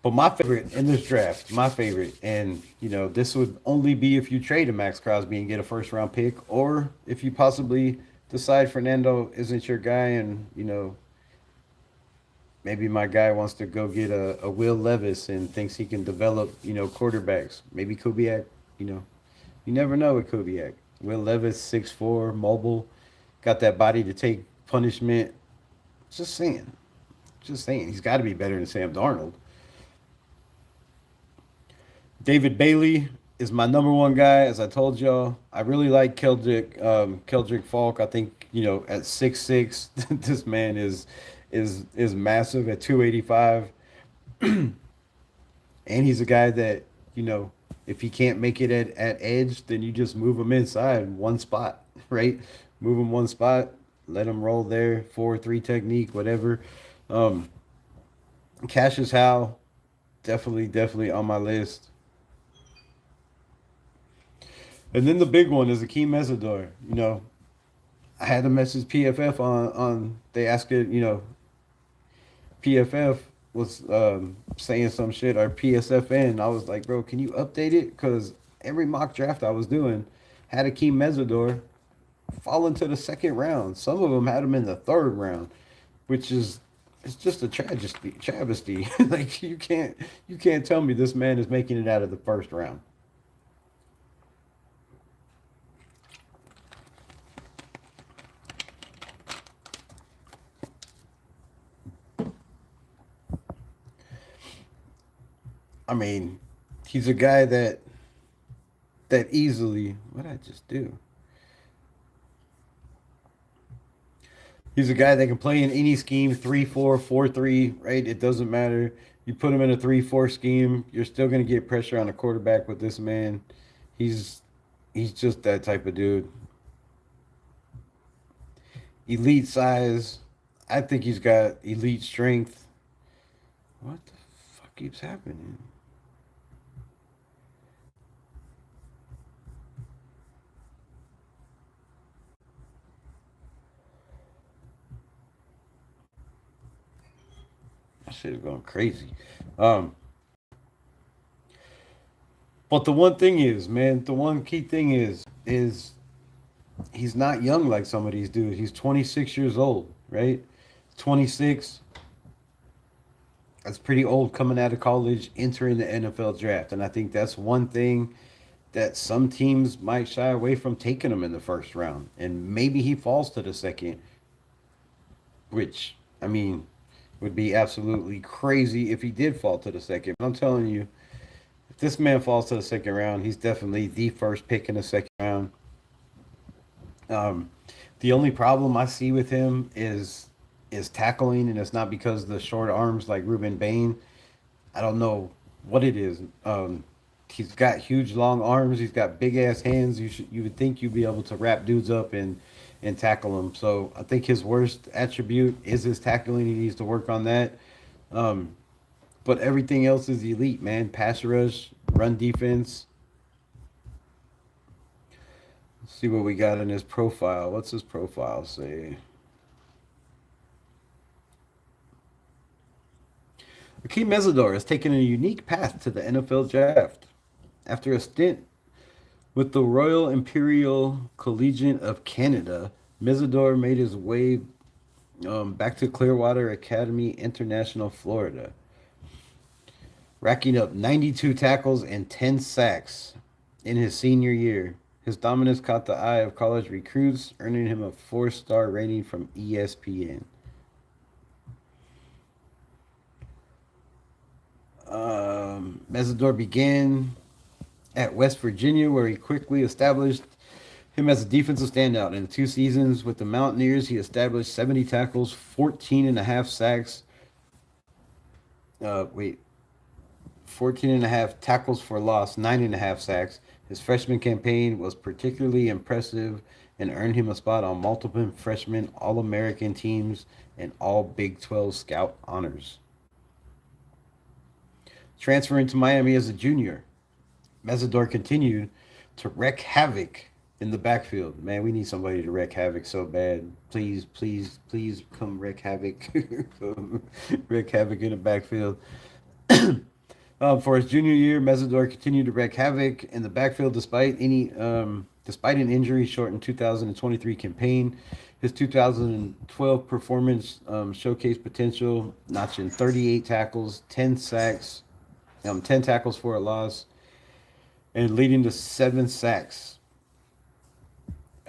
But my favorite in this draft, my favorite, and this would only be if you trade a Max Crosby and get a first round pick, or if you possibly decide Fernando isn't your guy, and maybe my guy wants to go get a Will Levis and thinks he can develop quarterbacks. Maybe Kubiak, you never know with Kubiak. Will Levis, 6'4", mobile, got that body to take punishment. Just saying, he's got to be better than Sam Darnold. David Bailey is my number one guy, as I told y'all. I really like Keldrick Falk. I think at 6'6", this man is massive at 285, and he's a guy that if he can't make it at edge, then you just move him inside one spot, right? Move him one spot, let him roll there, 4-3 technique, whatever. Um, Cassius Howe, definitely on my list. And then the big one is Akeem Meador. I had to message PFF on they asked it, PFF was saying some shit, or PSFN. I was like, bro, can you update it? Because every mock draft I was doing had Akeem Meador fall into the second round. Some of them had him in the third round, which is it's just a travesty. Like you can't tell me this man is making it out of the first round. I mean, he's a guy that easily. What did I just do? He's a guy that can play in any scheme, 3-4, 4-3. Right? It doesn't matter. You put him in a 3-4 scheme, you're still going to get pressure on the quarterback with this man. He's He's just that type of dude. Elite size. I think he's got elite strength. What the fuck keeps happening? That shit is going crazy. Um, but the one thing is, man, the one key thing is he's not young like some of these dudes. He's 26 years old, right? 26. That's pretty old coming out of college, entering the NFL draft. And I think that's one thing that some teams might shy away from taking him in the first round. And maybe he falls to the second, which, I mean, would be absolutely crazy if he did fall to the second. But I'm telling you, if this man falls to the second round, he's definitely the first pick in the second round. Um, the only problem I see with him is tackling, and it's not because of the short arms like Ruben Bain. I don't know what it is. He's got huge long arms. He's got big ass hands. You would think you'd be able to wrap dudes up and tackle them. So I think his worst attribute is his tackling. He needs to work on that. Um, but everything else is elite, man. Pass rush, run defense. Let's see what we got in his profile. What's his profile say? Akeem Meador has taken a unique path to the NFL draft. After a stint with the Royal Imperial Collegiate of Canada, Meador made his way back to Clearwater Academy International, Florida, racking up 92 tackles and 10 sacks in his senior year. His dominance caught the eye of college recruits, earning him a 4-star rating from ESPN. Meador began at West Virginia, where he quickly established him as a defensive standout. In 2 seasons with the Mountaineers, he established 70 tackles, 14 and a half sacks. Wait, 14 and a half tackles for loss, 9 and a half sacks. His freshman campaign was particularly impressive and earned him a spot on multiple freshman All-American teams and all Big 12 scout honors. Transferring to Miami as a junior, Meador continued to wreak havoc in the backfield. Man, we need somebody to wreak havoc so bad. Please, please, please come wreak havoc. Wreak havoc in the backfield. For his junior year, Meador continued to wreak havoc in the backfield despite an injury-shortened 2023 campaign. His 2012 performance showcased potential, notching 38 tackles, 10 sacks, 10 tackles for a loss, and leading to 7 sacks.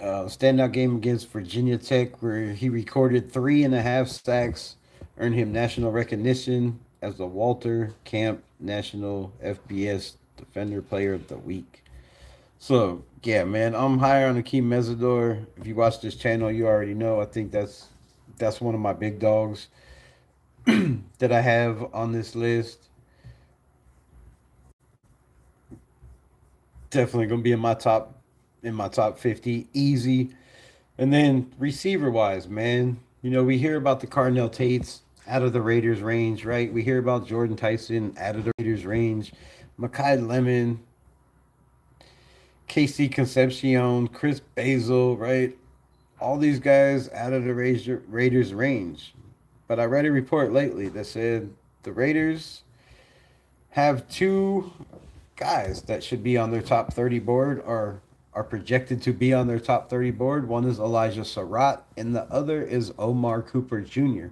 Standout game against Virginia Tech, where he recorded 3.5 sacks, earned him national recognition as the Walter Camp National FBS Defender Player of the Week. So, yeah, man, I'm higher on Akeem Meador. If you watch this channel, you already know. I think that's one of my big dogs that I have on this list. Definitely gonna be in my top 50, easy. And then receiver wise, man, we hear about the Cardinal Tates out of the Raiders range, right? We hear about Jordan Tyson out of the Raiders range, Makai Lemon, KC Concepcion, Chris Basil, right? All these guys out of the Raiders range. But I read a report lately that said the Raiders have 2 guys that should be on their top 30 board or are projected to be on their top 30 board. One is Elijah Surratt, and the other is Omar Cooper Jr.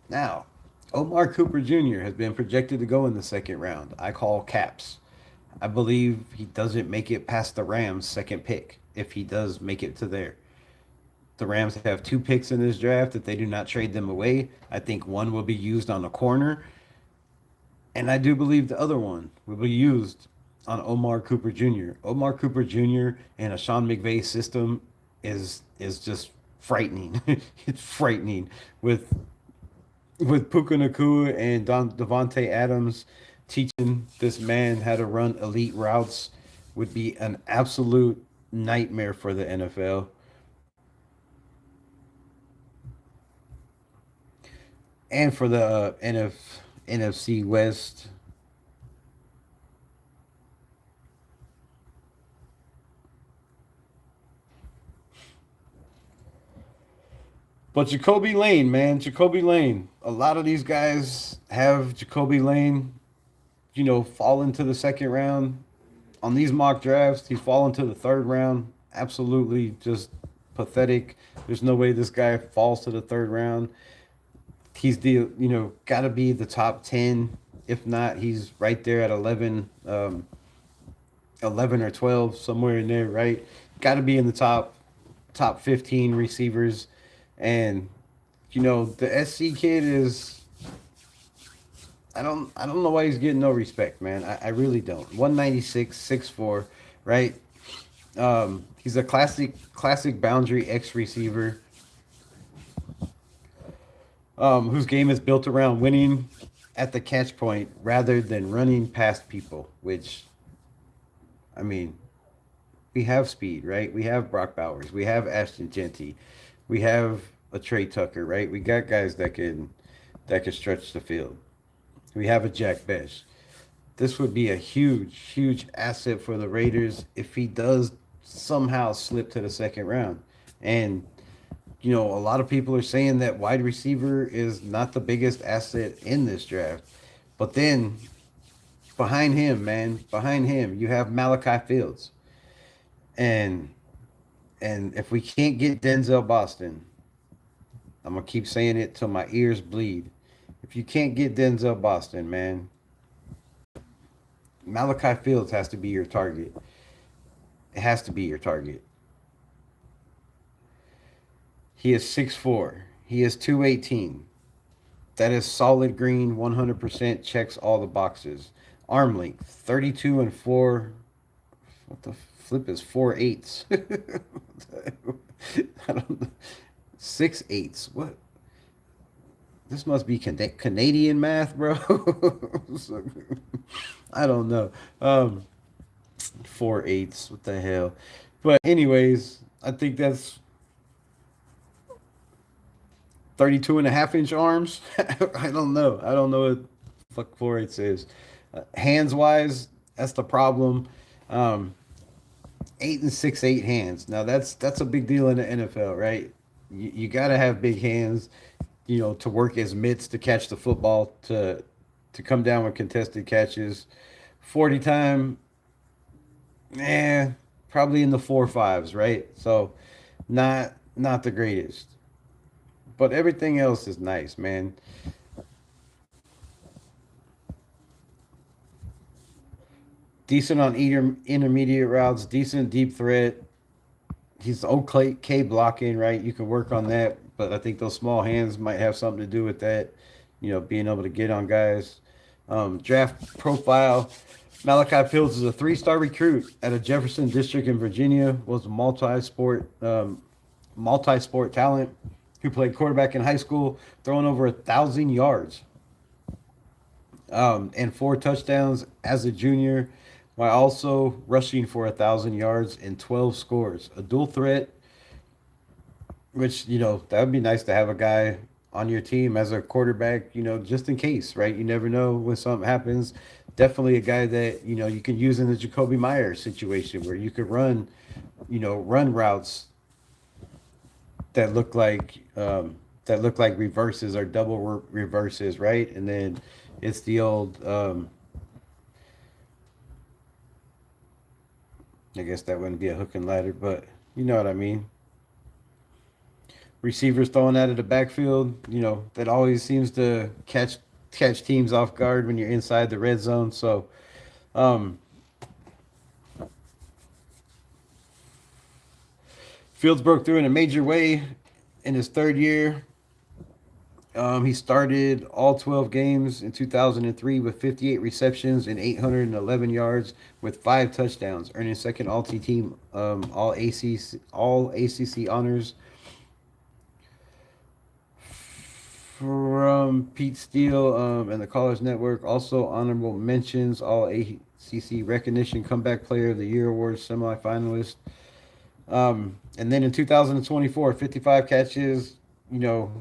Now, Omar Cooper Jr. has been projected to go in the second round. I call caps. I believe he doesn't make it past the Rams' second pick if he does make it to there. The Rams have 2 picks in this draft. If they do not trade them away, I think one will be used on a corner. And I do believe the other one will be used on Omar Cooper Jr. Omar Cooper Jr. in a Sean McVay system is just frightening. It's frightening with Puka Nacua and Devontae Adams teaching this man how to run elite routes would be an absolute nightmare for the NFL. And for the NFC West. But Jacoby Lane, man, Jacoby Lane. A lot of these guys have Jacoby Lane, fall into the second round. On these mock drafts, he's fallen to the third round. Absolutely just pathetic. There's no way this guy falls to the third round. He's got to be the top 10. If not, he's right there at 11, 11 or 12, somewhere in there, right? Got to be in the top 15 receivers. And the SC kid is, I don't know why he's getting no respect, man. I really don't. 196, 6'4", right? He's a classic boundary X receiver, whose game is built around winning at the catch point rather than running past people, which, I mean, we have speed, right? We have Brock Bowers. We have Ashton Genty. We have a Trey Tucker, right? We got guys that can stretch the field. We have a Jack Besh. This would be a huge asset for the Raiders if he does somehow slip to the second round. And a lot of people are saying that wide receiver is not the biggest asset in this draft. But then behind him, man, behind him, you have Malachi Fields. And if we can't get Denzel Boston, I'm gonna keep saying it till my ears bleed. If you can't get Denzel Boston, man, Malachi Fields has to be your target. It has to be your target. He is 6'4". He is 218. That is solid green, 100% checks all the boxes. Arm length, 32 and 4. What the flip is 4/8? I don't know. 6/8. What? This must be Canadian math, bro. I don't know. 4/8. What the hell? But anyways, I think that's 32 and a half inch arms. I don't know. I don't know what fuck 4/8 is. Hands wise, that's the problem. 8 and 6/8 hands. Now that's a big deal in the NFL, right? You got to have big hands, to work as mitts to catch the football, to come down with contested catches. 40 time, probably in the 4.5s, right? So not the greatest. But everything else is nice, man. Decent on intermediate routes, decent deep threat. He's okay blocking, right? You can work on that, but I think those small hands might have something to do with that. Being able to get on guys. Draft profile. Malachi Fields is a 3-star recruit at a Jefferson District in Virginia. Was a multi-sport talent who played quarterback in high school, throwing over 1,000 yards, and 4 touchdowns as a junior, while also rushing for 1,000 yards and 12 scores. A dual threat, which that would be nice to have a guy on your team as a quarterback, just in case, right? You never know when something happens. Definitely a guy that you can use in the Jacoby Myers situation where you could run routes that look like reverses or double reverses, right? And then it's the old I guess that wouldn't be a hook and ladder, but you know what I mean. Receivers throwing out of the backfield, that always seems to catch teams off guard when you're inside the red zone. So, um, Fields broke through in a major way in his third year. He started all 12 games in 2003 with 58 receptions and 811 yards with 5 touchdowns, earning second all-team all ACC honors from Pete Steele and the College Network. Also honorable mentions, all ACC recognition, comeback player of the year awards, semifinalist. And then in 2024, 55 catches, you know,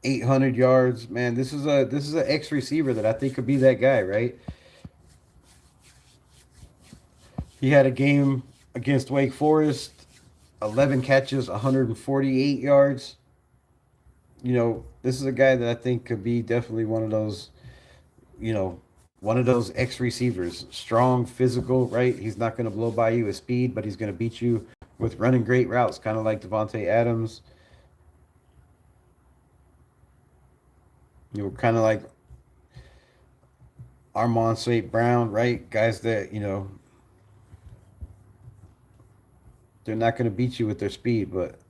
800 yards. Man, this is an X receiver that I think could be that guy, right? He had a game against Wake Forest, 11 catches, 148 yards. This is a guy that I think could be definitely one of those, you know, one of those X receivers. Strong, physical, right? He's not going to blow by you with speed, but he's going to beat you with running great routes, kind of like Devontae Adams. Kind of like Armand St. Brown, right? Guys that, they're not going to beat you with their speed, but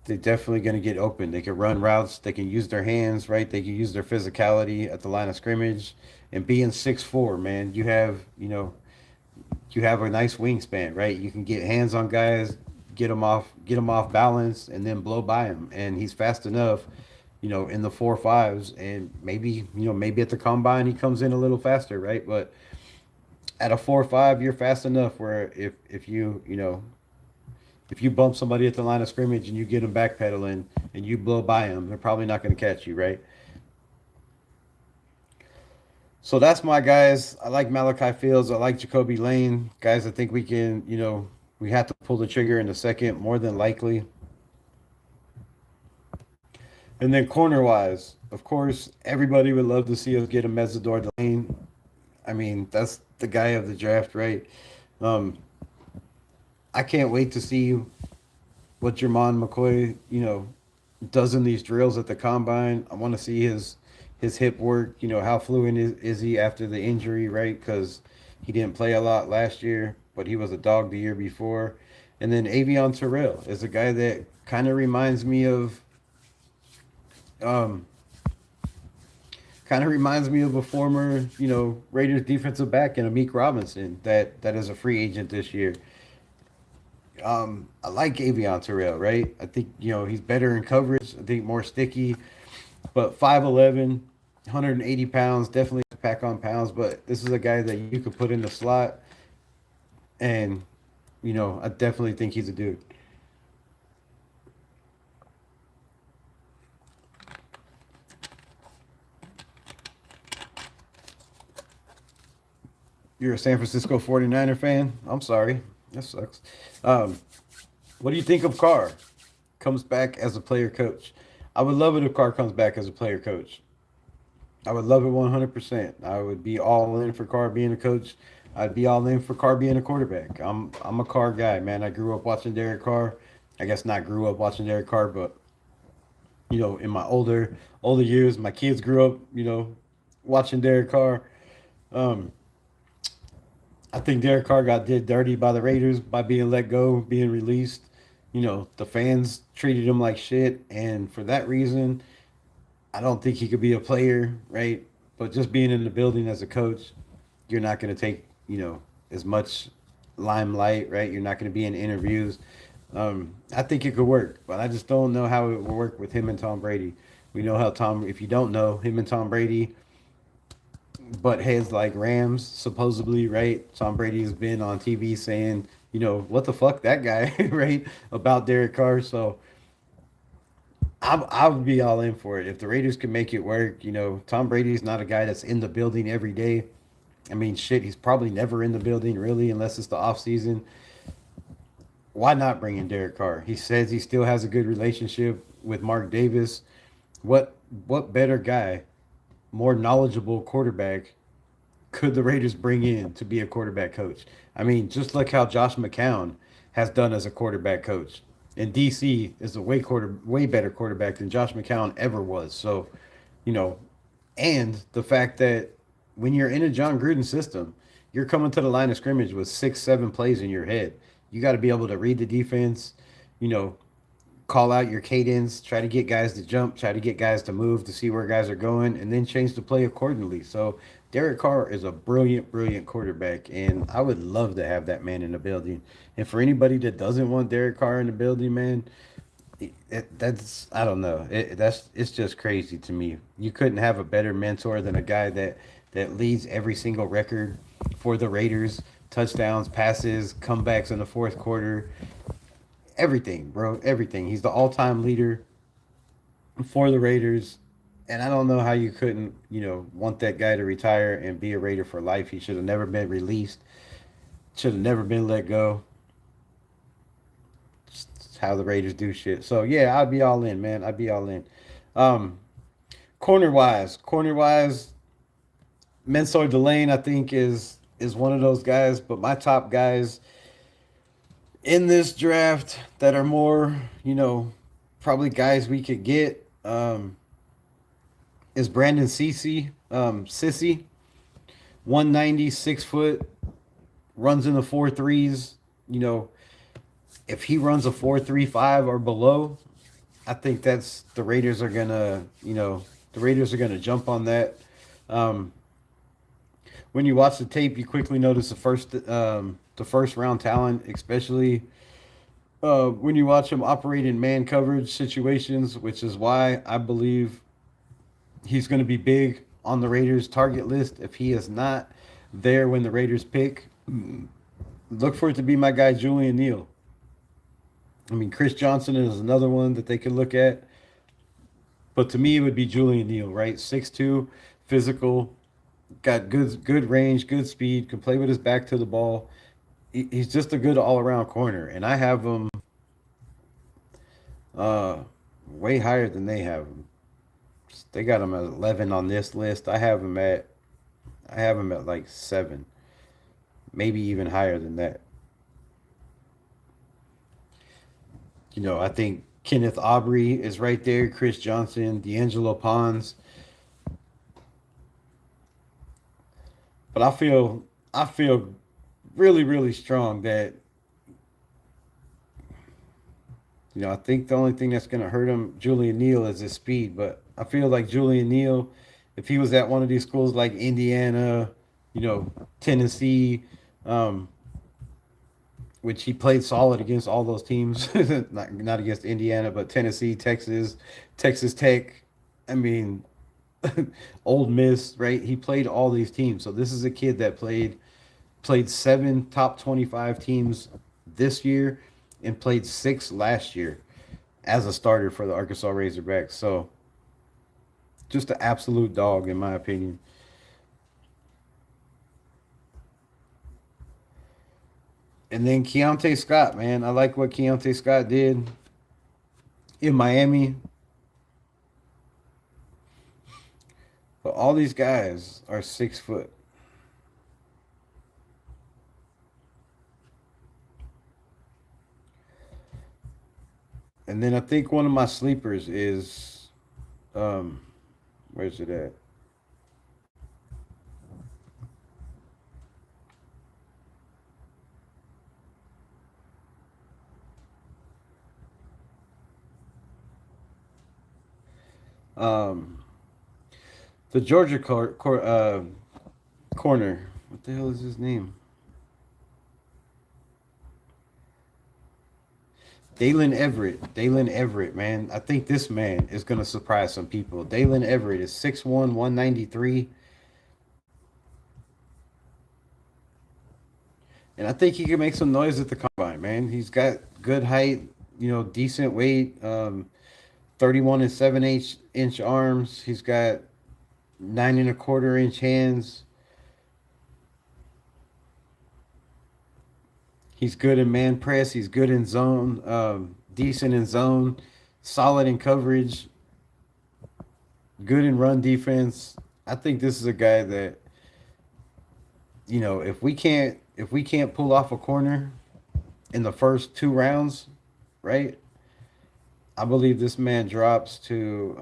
they're definitely going to get open. They can run routes. They can use their hands, right? They can use their physicality at the line of scrimmage. And being 6'4", man, you have a nice wingspan, right? You can get hands on guys, get them off balance, and then blow by him. And he's fast enough, in the 4.5s, and maybe at the combine he comes in a little faster, right? But at a 4.5, you're fast enough where if you bump somebody at the line of scrimmage and you get them backpedaling and you blow by them, they're probably not going to catch you, right? So that's my guys. I like Malachi Fields. I like Jacoby Lane. Guys, I think we have to pull the trigger in the second, more than likely. And then corner wise, of course, everybody would love to see us get a Meador Lane. I mean, that's the guy of the draft, right? Um, I can't wait to see what Jermon McCoy, does in these drills at the combine. I want to see his hip work. How fluent is he after the injury, right? Because he didn't play a lot last year, but he was a dog the year before. And then Avion Terrell is a guy that um, kind of reminds me of a former, Raiders defensive back in Amik Robinson that is a free agent this year. I like Avion Terrell, right? I think, he's better in coverage. I think more sticky, but 5'11", 180 pounds, definitely pack on pounds. But this is a guy that you could put in the slot, and I definitely think he's a dude. You're a San Francisco 49er fan? I'm sorry. That sucks. Um, what do you think of Carr? Comes back as a player coach. I would love it if Carr comes back as a player coach. I would love it 100%. I would be all in for Carr being a coach. I'd be all in for Carr being a quarterback. I'm a Carr guy, man. I grew up watching Derek Carr. I guess not grew up watching Derek Carr, but in my older years, my kids grew up, watching Derek Carr. Um, I think Derek Carr got did dirty by the Raiders by being let go, being released. The fans treated him like shit, and for that reason, I don't think he could be a player, right? But just being in the building as a coach, you're not going to take, as much limelight, right? You're not going to be in interviews. I think it could work, but I just don't know how it will work with him and Tom Brady. We know how if you don't know, him and Tom Brady butt heads like Rams, supposedly, right? Tom Brady has been on TV saying, what the fuck, that guy, right? About Derek Carr. So I would be all in for it. If the Raiders can make it work, Tom Brady's not a guy that's in the building every day. I mean, shit, he's probably never in the building, really, unless it's the off season. Why not bring in Derek Carr? He says he still has a good relationship with Mark Davis. What what better guy, more knowledgeable quarterback could the Raiders bring in to be a quarterback coach? I mean, just look how Josh McCown has done as a quarterback coach. And DC is a way better quarterback than Josh McCown ever was. So, you know, and the fact that when you're in a John Gruden system, you're coming to the line of scrimmage with 6, 7 plays in your head. You got to be able to read the defense, you know, call out your cadence, try to get guys to jump, try to get guys to move to see where guys are going, and then change the play accordingly. So Derek Carr is a brilliant, brilliant quarterback, and I would love to have that man in the building. And for anybody that doesn't want Derek Carr in the building, man, that's I don't know. It's just crazy to me. You couldn't have a better mentor than a guy that leads every single record for the Raiders touchdowns, passes, comebacks in the fourth quarter, everything, bro, everything. He's the all-time leader for the Raiders, and I don't know how you couldn't, want that guy to retire and be a Raider for life. He should have never been released. Should have never been let go. It's how the Raiders do shit. So yeah, I'd be all in, man. I'd be all in. Um, corner wise, Mensor Delane, I think is one of those guys. But my top guys in this draft that are more, probably guys we could get, is Brandon Cece, Sissy, 190, 6 foot, runs in the 4.3s. If he runs a 4.35 or below, I think that's the Raiders are gonna jump on that. Um, when you watch the tape, you quickly notice the first round talent, especially when you watch him operate in man coverage situations, which is why I believe he's going to be big on the Raiders target list. If he is not there when the Raiders pick, look for it to be my guy Julian Neal. I mean, Chris Johnson is another one that they could look at, but to me, it would be Julian Neal, right? 6'2", physical, got good range, good speed, can play with his back to the ball. He's just a good all around corner, and I have him uh, way higher than they have him. They got him at 11 on this list. I have him at like 7, maybe even higher than that. I think Kenneth Aubrey is right there, Chris Johnson, D'Angelo Pons. But I feel really, really strong that, I think the only thing that's going to hurt him, Julian Neal, is his speed. But I feel like Julian Neal, if he was at one of these schools like Indiana, Tennessee, um, which he played solid against all those teams, not against Indiana, but Tennessee, Texas, Texas Tech. I mean, Old Miss, right? He played all these teams. So this is a kid that played 7 top 25 teams this year and played 6 last year as a starter for the Arkansas Razorbacks. So just an absolute dog, in my opinion. And then Keontae Scott, man. I like what Keontae Scott did in Miami. But all these guys are 6 foot. And then I think one of my sleepers is, where's it at? Um, the Georgia corner. What the hell is his name? Dalen Everett, man. I think this man is going to surprise some people. Dalen Everett is 6'1", 193. And I think he can make some noise at the combine, man. He's got good height, decent weight, 31 and 7/8 inch arms. He's got 9 1/4 inch hands. He's good in man press. He's good in zone, decent in zone, solid in coverage, good in run defense. I think this is a guy that, if we can't pull off a corner in the first 2 rounds, right? I believe this man drops to,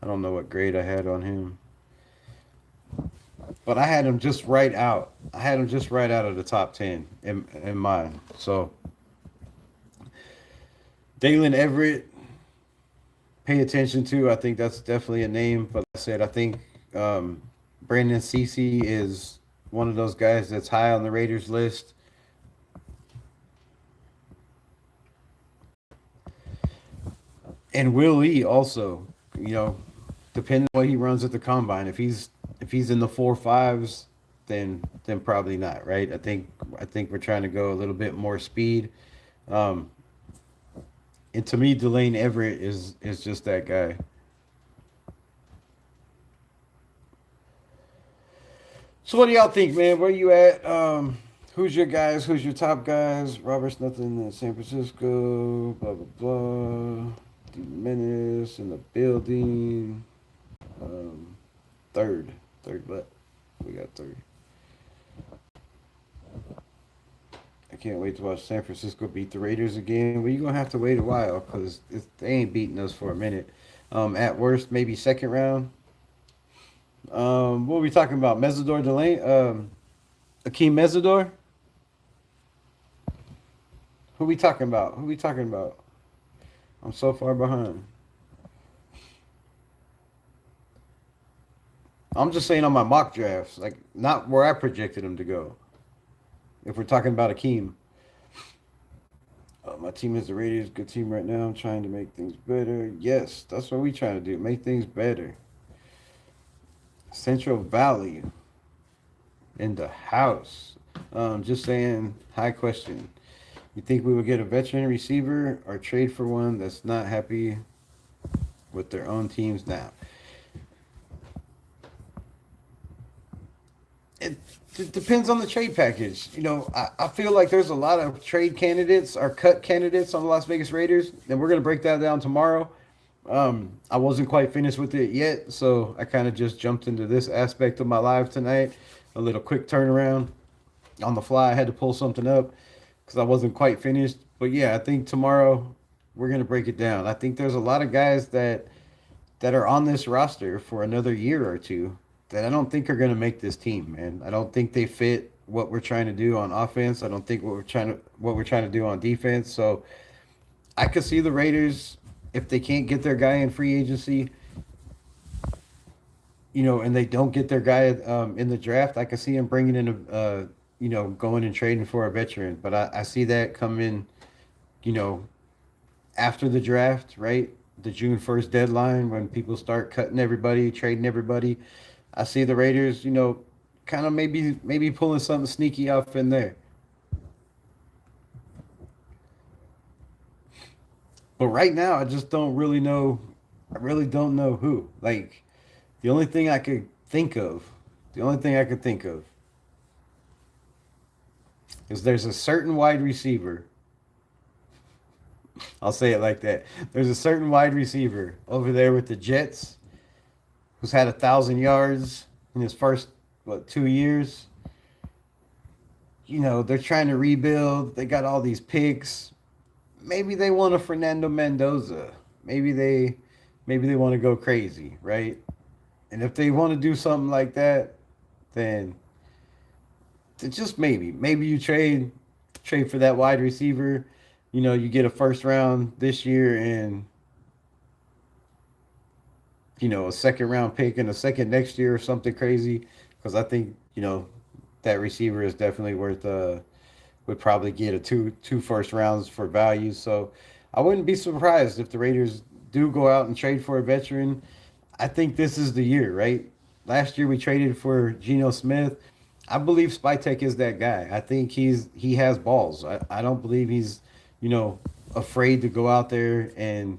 I don't know what grade I had on him, but I had him just right out. I had him just right out of the top 10 in mine. So Dalen Everett, pay attention to. I think that's definitely a name. But like I said, I think Brandon Cece is one of those guys that's high on the Raiders list. And Will Lee also, depending on what he runs at the combine. If he's in the 4.5s, then probably not, right? I think we're trying to go a little bit more speed. Um, and to me, Delane Everett is just that guy. So what do y'all think, man? Where you at? Who's your guys? Who's your top guys? Robert's nothing in San Francisco. Blah blah blah. The Menace in the building. Um, third, third, but we got third. I can't wait to watch San Francisco beat the Raiders again. Well, you're gonna have to wait a while because they ain't beating us for a minute. At worst, maybe second round. What are we talking about? Mesidor Delane? Akeem Mesidor? Who we talking about? Who we talking about? I'm so far behind. I'm just saying on my mock drafts, like not where I projected him to go. If we're talking about Akeem, my team is the Raiders. Good team right now. I'm trying to make things better. Yes, that's what we trying to do. Make things better. Central Valley in the house. Just saying. High question. You think we would get a veteran receiver or trade for one that's not happy with their own teams now? It, it depends on the trade package. I feel like there's a lot of trade candidates or cut candidates on the Las Vegas Raiders, and we're going to break that down tomorrow. I wasn't quite finished with it yet, so I kind of just jumped into this aspect of my live tonight. A little quick turnaround on the fly. I had to pull something up because I wasn't quite finished. But yeah, I think tomorrow we're going to break it down. I think there's a lot of guys that are on this roster for another year or two that I don't think are going to make this team, man. I don't think they fit what we're trying to do on offense. I don't think what we're trying to do on defense. So I could see the Raiders if they can't get their guy in free agency, and they don't get their guy in the draft. I could see them bringing in going and trading for a veteran. But I see that coming, you know, after the draft, right? The June 1st deadline when people start cutting everybody, trading everybody. I see the Raiders, kind of maybe pulling something sneaky off in there. But right now, I just don't really know. I really don't know who. Like the only thing I could think of, the only thing I could think of is there's a certain wide receiver. I'll say it like that. There's a certain wide receiver over there with the Jets who's had 1,000 yards in his first 2 years. They're trying to rebuild. They got all these picks. Maybe they want a Fernando Mendoza. Maybe they want to go crazy, right? And if they want to do something like that, then just maybe you trade for that wide receiver. You get a first round this year and a second round pick and a second next year or something crazy. Because I think that receiver is definitely worth would probably get a two first rounds for value. So I wouldn't be surprised if the Raiders do go out and trade for a veteran. I think this is the year, right? Last year we traded for Geno Smith. I believe Spytek is that guy. I think he has balls. I don't believe he's, afraid to go out there and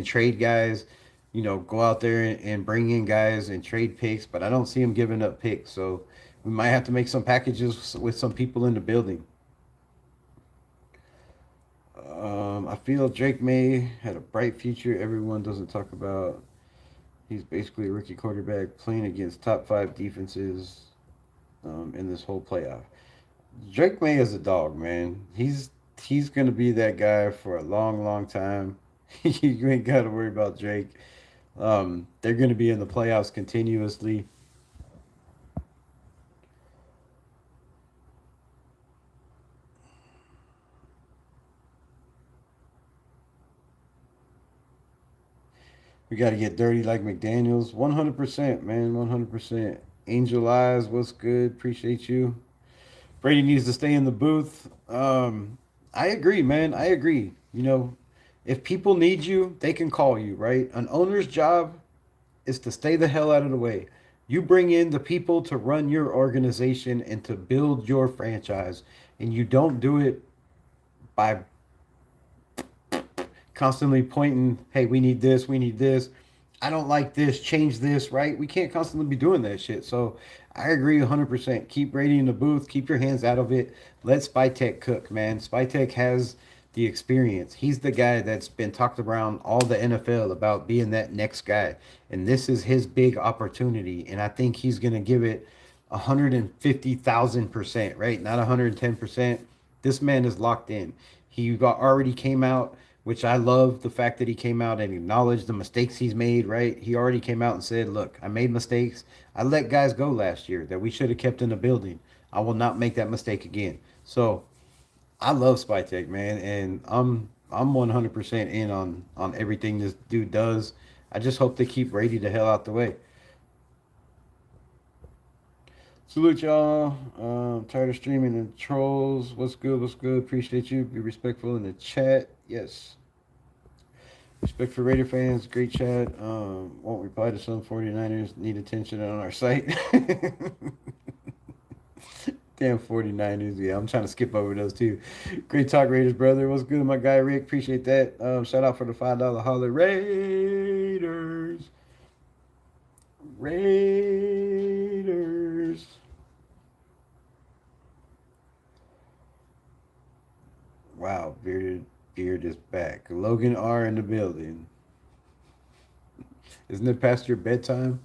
trade guys, go out there and bring in guys and trade picks, but I don't see him giving up picks. So we might have to make some packages with some people in the building. I feel Drake May had a bright future. Everyone doesn't talk about. He's basically a rookie quarterback playing against top 5 defenses in this whole playoff. Drake May is a dog, man. He's gonna be that guy for a long, long time. You ain't got to worry about Drake. They're gonna be in the playoffs continuously. We got to get dirty like McDaniels. 100%, man. 100%. Angel Eyes, what's good? Appreciate you. Brady needs to stay in the booth. I agree, man. I agree. If people need you, they can call you, right? An owner's job is to stay the hell out of the way. You bring in the people to run your organization and to build your franchise, and you don't do it by constantly pointing, hey, we need this, we need this. I don't like this, change this, right? We can't constantly be doing that shit. So I agree 100%. Keep Brady in the booth, keep your hands out of it. Let Spytek cook, man. Spytek has the experience. He's the guy that's been talked around all the NFL about being that next guy. And this is his big opportunity. And I think he's going to give it 150,000%, right? Not 110%. This man is locked in. Already came out, which I love the fact that he came out and acknowledged the mistakes he's made, right? He already came out and said, look, I made mistakes. I let guys go last year that we should have kept in the building. I will not make that mistake again. So I love Spytek, man, and I'm 100% in on everything this dude does. I just hope they keep Brady the hell out the way. Salute y'all. Tired of streaming and trolls. What's good? What's good? Appreciate you. Be respectful in the chat. Yes. Respect for Raider fans. Great chat. Won't reply to some 49ers. Need attention on our site. Damn 49ers. Yeah, I'm trying to skip over those too. Great talk, Raiders, brother. What's good, my guy Rick? Appreciate that. Shout out for the $5 holler. Raiders. Raiders. Wow, beard is back. Logan R in the building. Isn't it past your bedtime?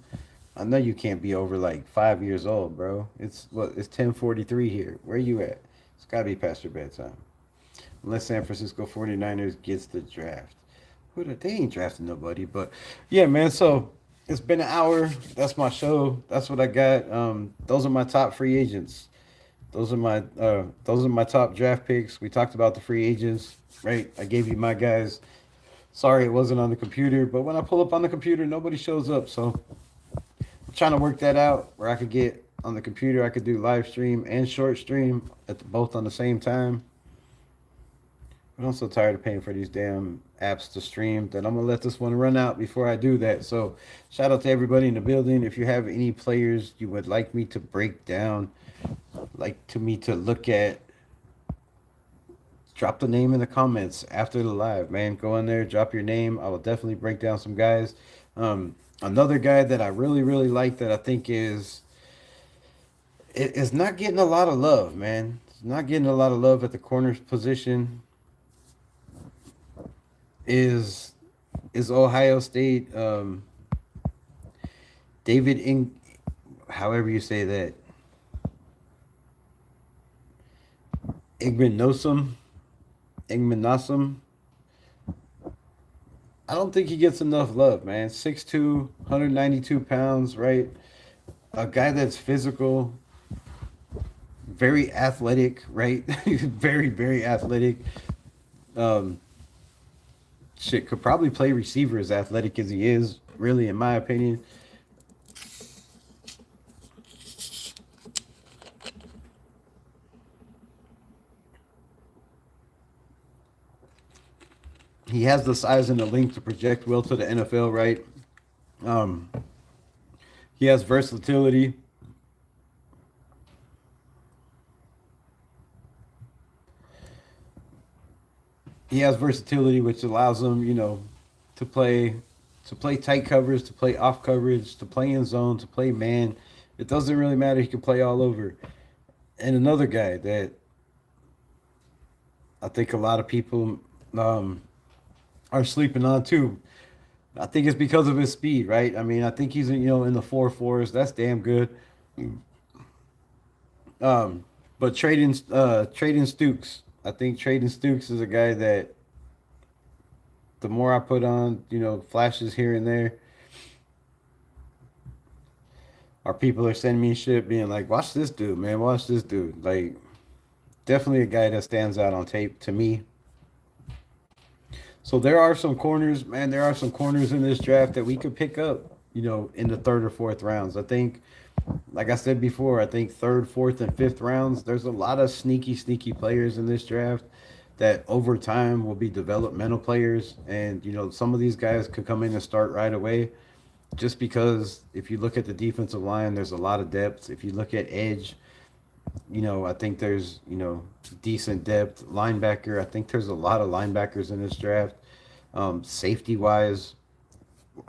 I know you can't be over like 5 years old, bro. It's what? It's 10:43 here. Where you at? It's gotta be past your bedtime. Unless San Francisco 49ers gets the draft. They ain't drafting nobody, but yeah, man. So it's been an hour. That's my show. That's what I got. Those are my top free agents. Those are my top draft picks. We talked about the free agents, right? I gave you my guys. Sorry it wasn't on the computer, but when I pull up on the computer, nobody shows up. So I'm trying to work that out where I could get on the computer. I could do live stream and short stream both on the same time. But I'm so tired of paying for these damn apps to stream that I'm gonna let this one run out before I do that. So shout out to everybody in the building. If you have any players you would like me to break down, like to me to look at, drop the name in the comments after the live, man. Go in there, drop your name. I will definitely break down some guys. Another guy that I really, really like that I think is not getting a lot of love, man. It's not getting a lot of love at the corner position. Is Ohio State David however you say that, Igminosum. I don't think he gets enough love, man. 6'2", 192 pounds, right? A guy that's physical, very athletic, right? Very, very athletic. Um, Shit, could probably play receiver as athletic as he is, really, in my opinion. He has the size and the length to project well to the NFL, right? Um, he has versatility. He has versatility, which allows him, to play tight covers, to play off coverage, to play in zone, to play man. It doesn't really matter. He can play all over. And another guy that I think a lot of people are sleeping on too. I think it's because of his speed, right? I mean, I think he's in the 4.4s. That's damn good. But trading Stukes. I think trading Stukes is a guy that the more I put on, flashes here and there, our people are sending me shit being like, watch this dude, man, watch this dude. Like, definitely a guy that stands out on tape to me. So there are some corners, man. There are some corners in this draft that we could pick up, in the third or fourth rounds. I think, like I said before, I think third, fourth, and fifth rounds, there's a lot of sneaky, sneaky players in this draft that over time will be developmental players. And, some of these guys could come in and start right away. just because if you look at the defensive line, there's a lot of depth. If you look at edge, I think there's, decent depth. Linebacker, I think there's a lot of linebackers in this draft. Safety wise,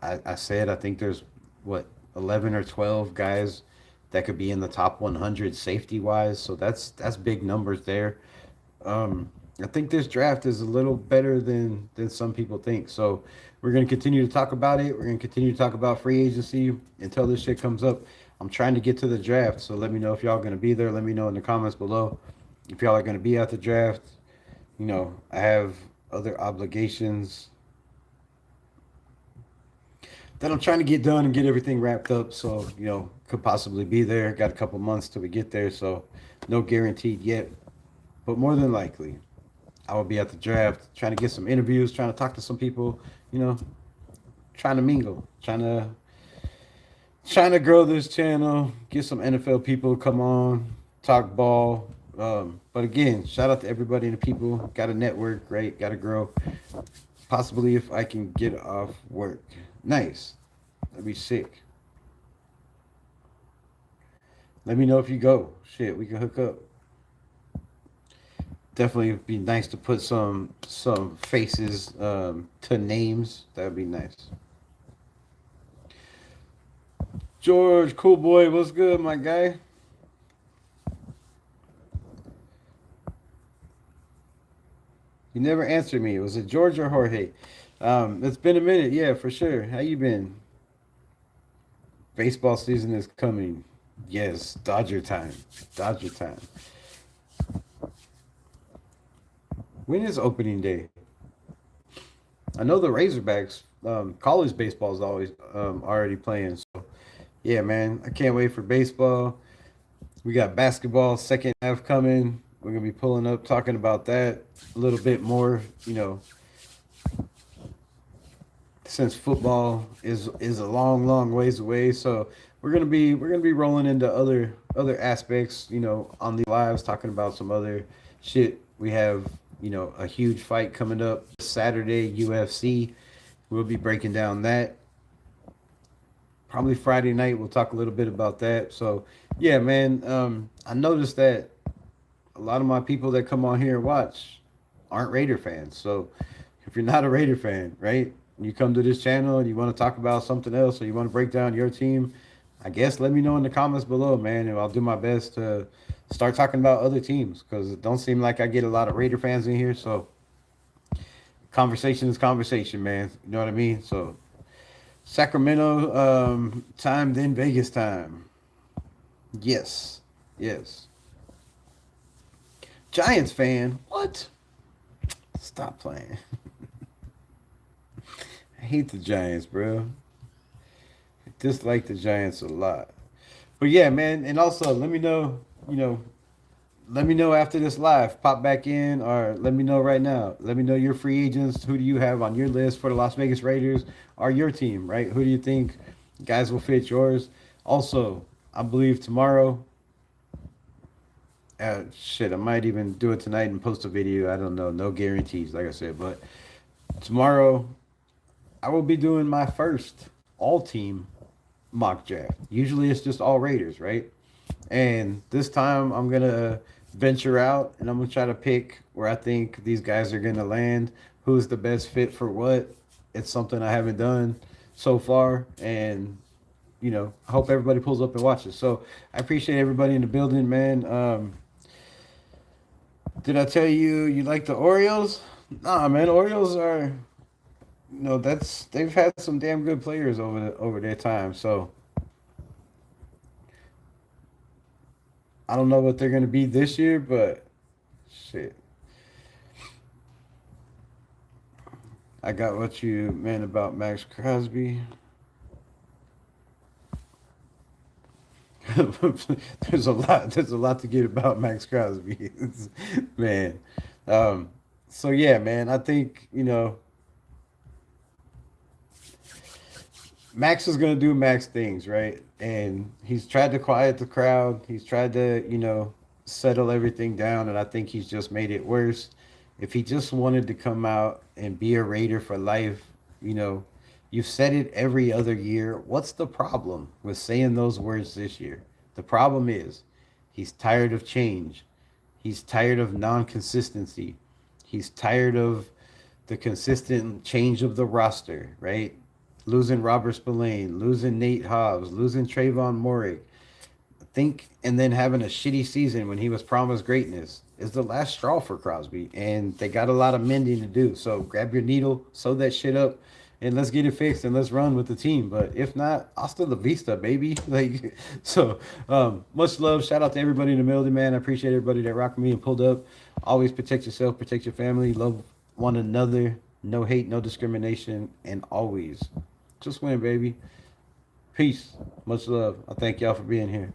I said I think there's what 11 or 12 guys that could be in the top 100 safety wise. So that's big numbers there. I think this draft is a little better than some people think. So we're gonna continue to talk about it. We're gonna continue to talk about free agency until this shit comes up. I'm trying to get to the draft, so let me know if y'all gonna be there. Let me know in the comments below if y'all are gonna be at the draft. I have other obligations that I'm trying to get done and get everything wrapped up. So, could possibly be there. Got a couple months till we get there, so no guaranteed yet. But more than likely, I will be at the draft, trying to get some interviews, trying to talk to some people, you know, trying to mingle, trying to grow this channel, get some NFL people come on, talk ball. But again, shout out to everybody and the people. Got a network, right? Got to grow. Possibly if I can get off work. Nice. That'd be sick. Let me know if you go. Shit, we can hook up. Definitely be nice to put some faces to names. That'd be nice. George, cool boy, what's good, my guy? You never answered me. Was it George or Jorge? It's been a minute, yeah, for sure. How you been? Baseball season is coming. Yes, Dodger time. Dodger time. When is opening day? I know the Razorbacks. College baseball is always already playing. So yeah, man, I can't wait for baseball. We got basketball second half coming. We're gonna be pulling up, talking about that a little bit more. Since football is a long, long ways away, so we're gonna be rolling into other aspects. On the lives, talking about some other shit. We have a huge fight coming up Saturday, UFC. We'll be breaking down that. Probably Friday night, we'll talk a little bit about that. So, yeah, man, I noticed that a lot of my people that come on here and watch aren't Raider fans. So, if you're not a Raider fan, right, you come to this channel and you want to talk about something else or you want to break down your team, I guess let me know in the comments below, man, and I'll do my best to start talking about other teams because it don't seem like I get a lot of Raider fans in here. So, conversation is conversation, man. You know what I mean? So, Sacramento time, then Vegas time. Yes. Yes. Giants fan. What? Stop playing. I hate the Giants, bro. I dislike the Giants a lot. But yeah, man, and also you know, let me know after this live. Pop back in or let me know right now. Let me know your free agents. Who do you have on your list for the Las Vegas Raiders or your team, right? Who do you think guys will fit yours? Also, I believe tomorrow, shit, I might even do it tonight and post a video. I don't know. No guarantees, like I said. But tomorrow, I will be doing my first all team mock draft. Usually it's just all Raiders, right? And this time I'm gonna venture out and I'm gonna try to pick where I think these guys are gonna land, who's the best fit for what. It's something I haven't done so far, and I hope everybody pulls up and watches. So I appreciate everybody in the building, man. Did I tell you you like the Orioles? Nah, man, Orioles are they've had some damn good players over their time. So I don't know what they're gonna be this year, but shit. I got what you meant about Max Crosby. There's a lot to get about Max Crosby. Man. So yeah, man, I think, Max is gonna do Max things, right? And he's tried to quiet the crowd. He's tried to, settle everything down, and I think he's just made it worse. If he just wanted to come out and be a Raider for life, you know, You've said it every other year. What's the problem with saying those words this year? The problem is he's tired of change. He's tired of non consistency. He's tired of the consistent change of the roster, right? Losing Robert Spillane, losing Nate Hobbs, losing Trayvon Moorick. Think and then having a shitty season when he was promised greatness is the last straw for Crosby, and they got a lot of mending to do. So grab your needle, sew that shit up, and let's get it fixed and let's run with the team. But if not, hasta la vista, baby. Like so, much love. Shout out to everybody in the building, man. I appreciate everybody that rocked me and pulled up. Always protect yourself, protect your family, love one another. No hate, no discrimination, and always just win, baby. Peace. Much love. I thank y'all for being here.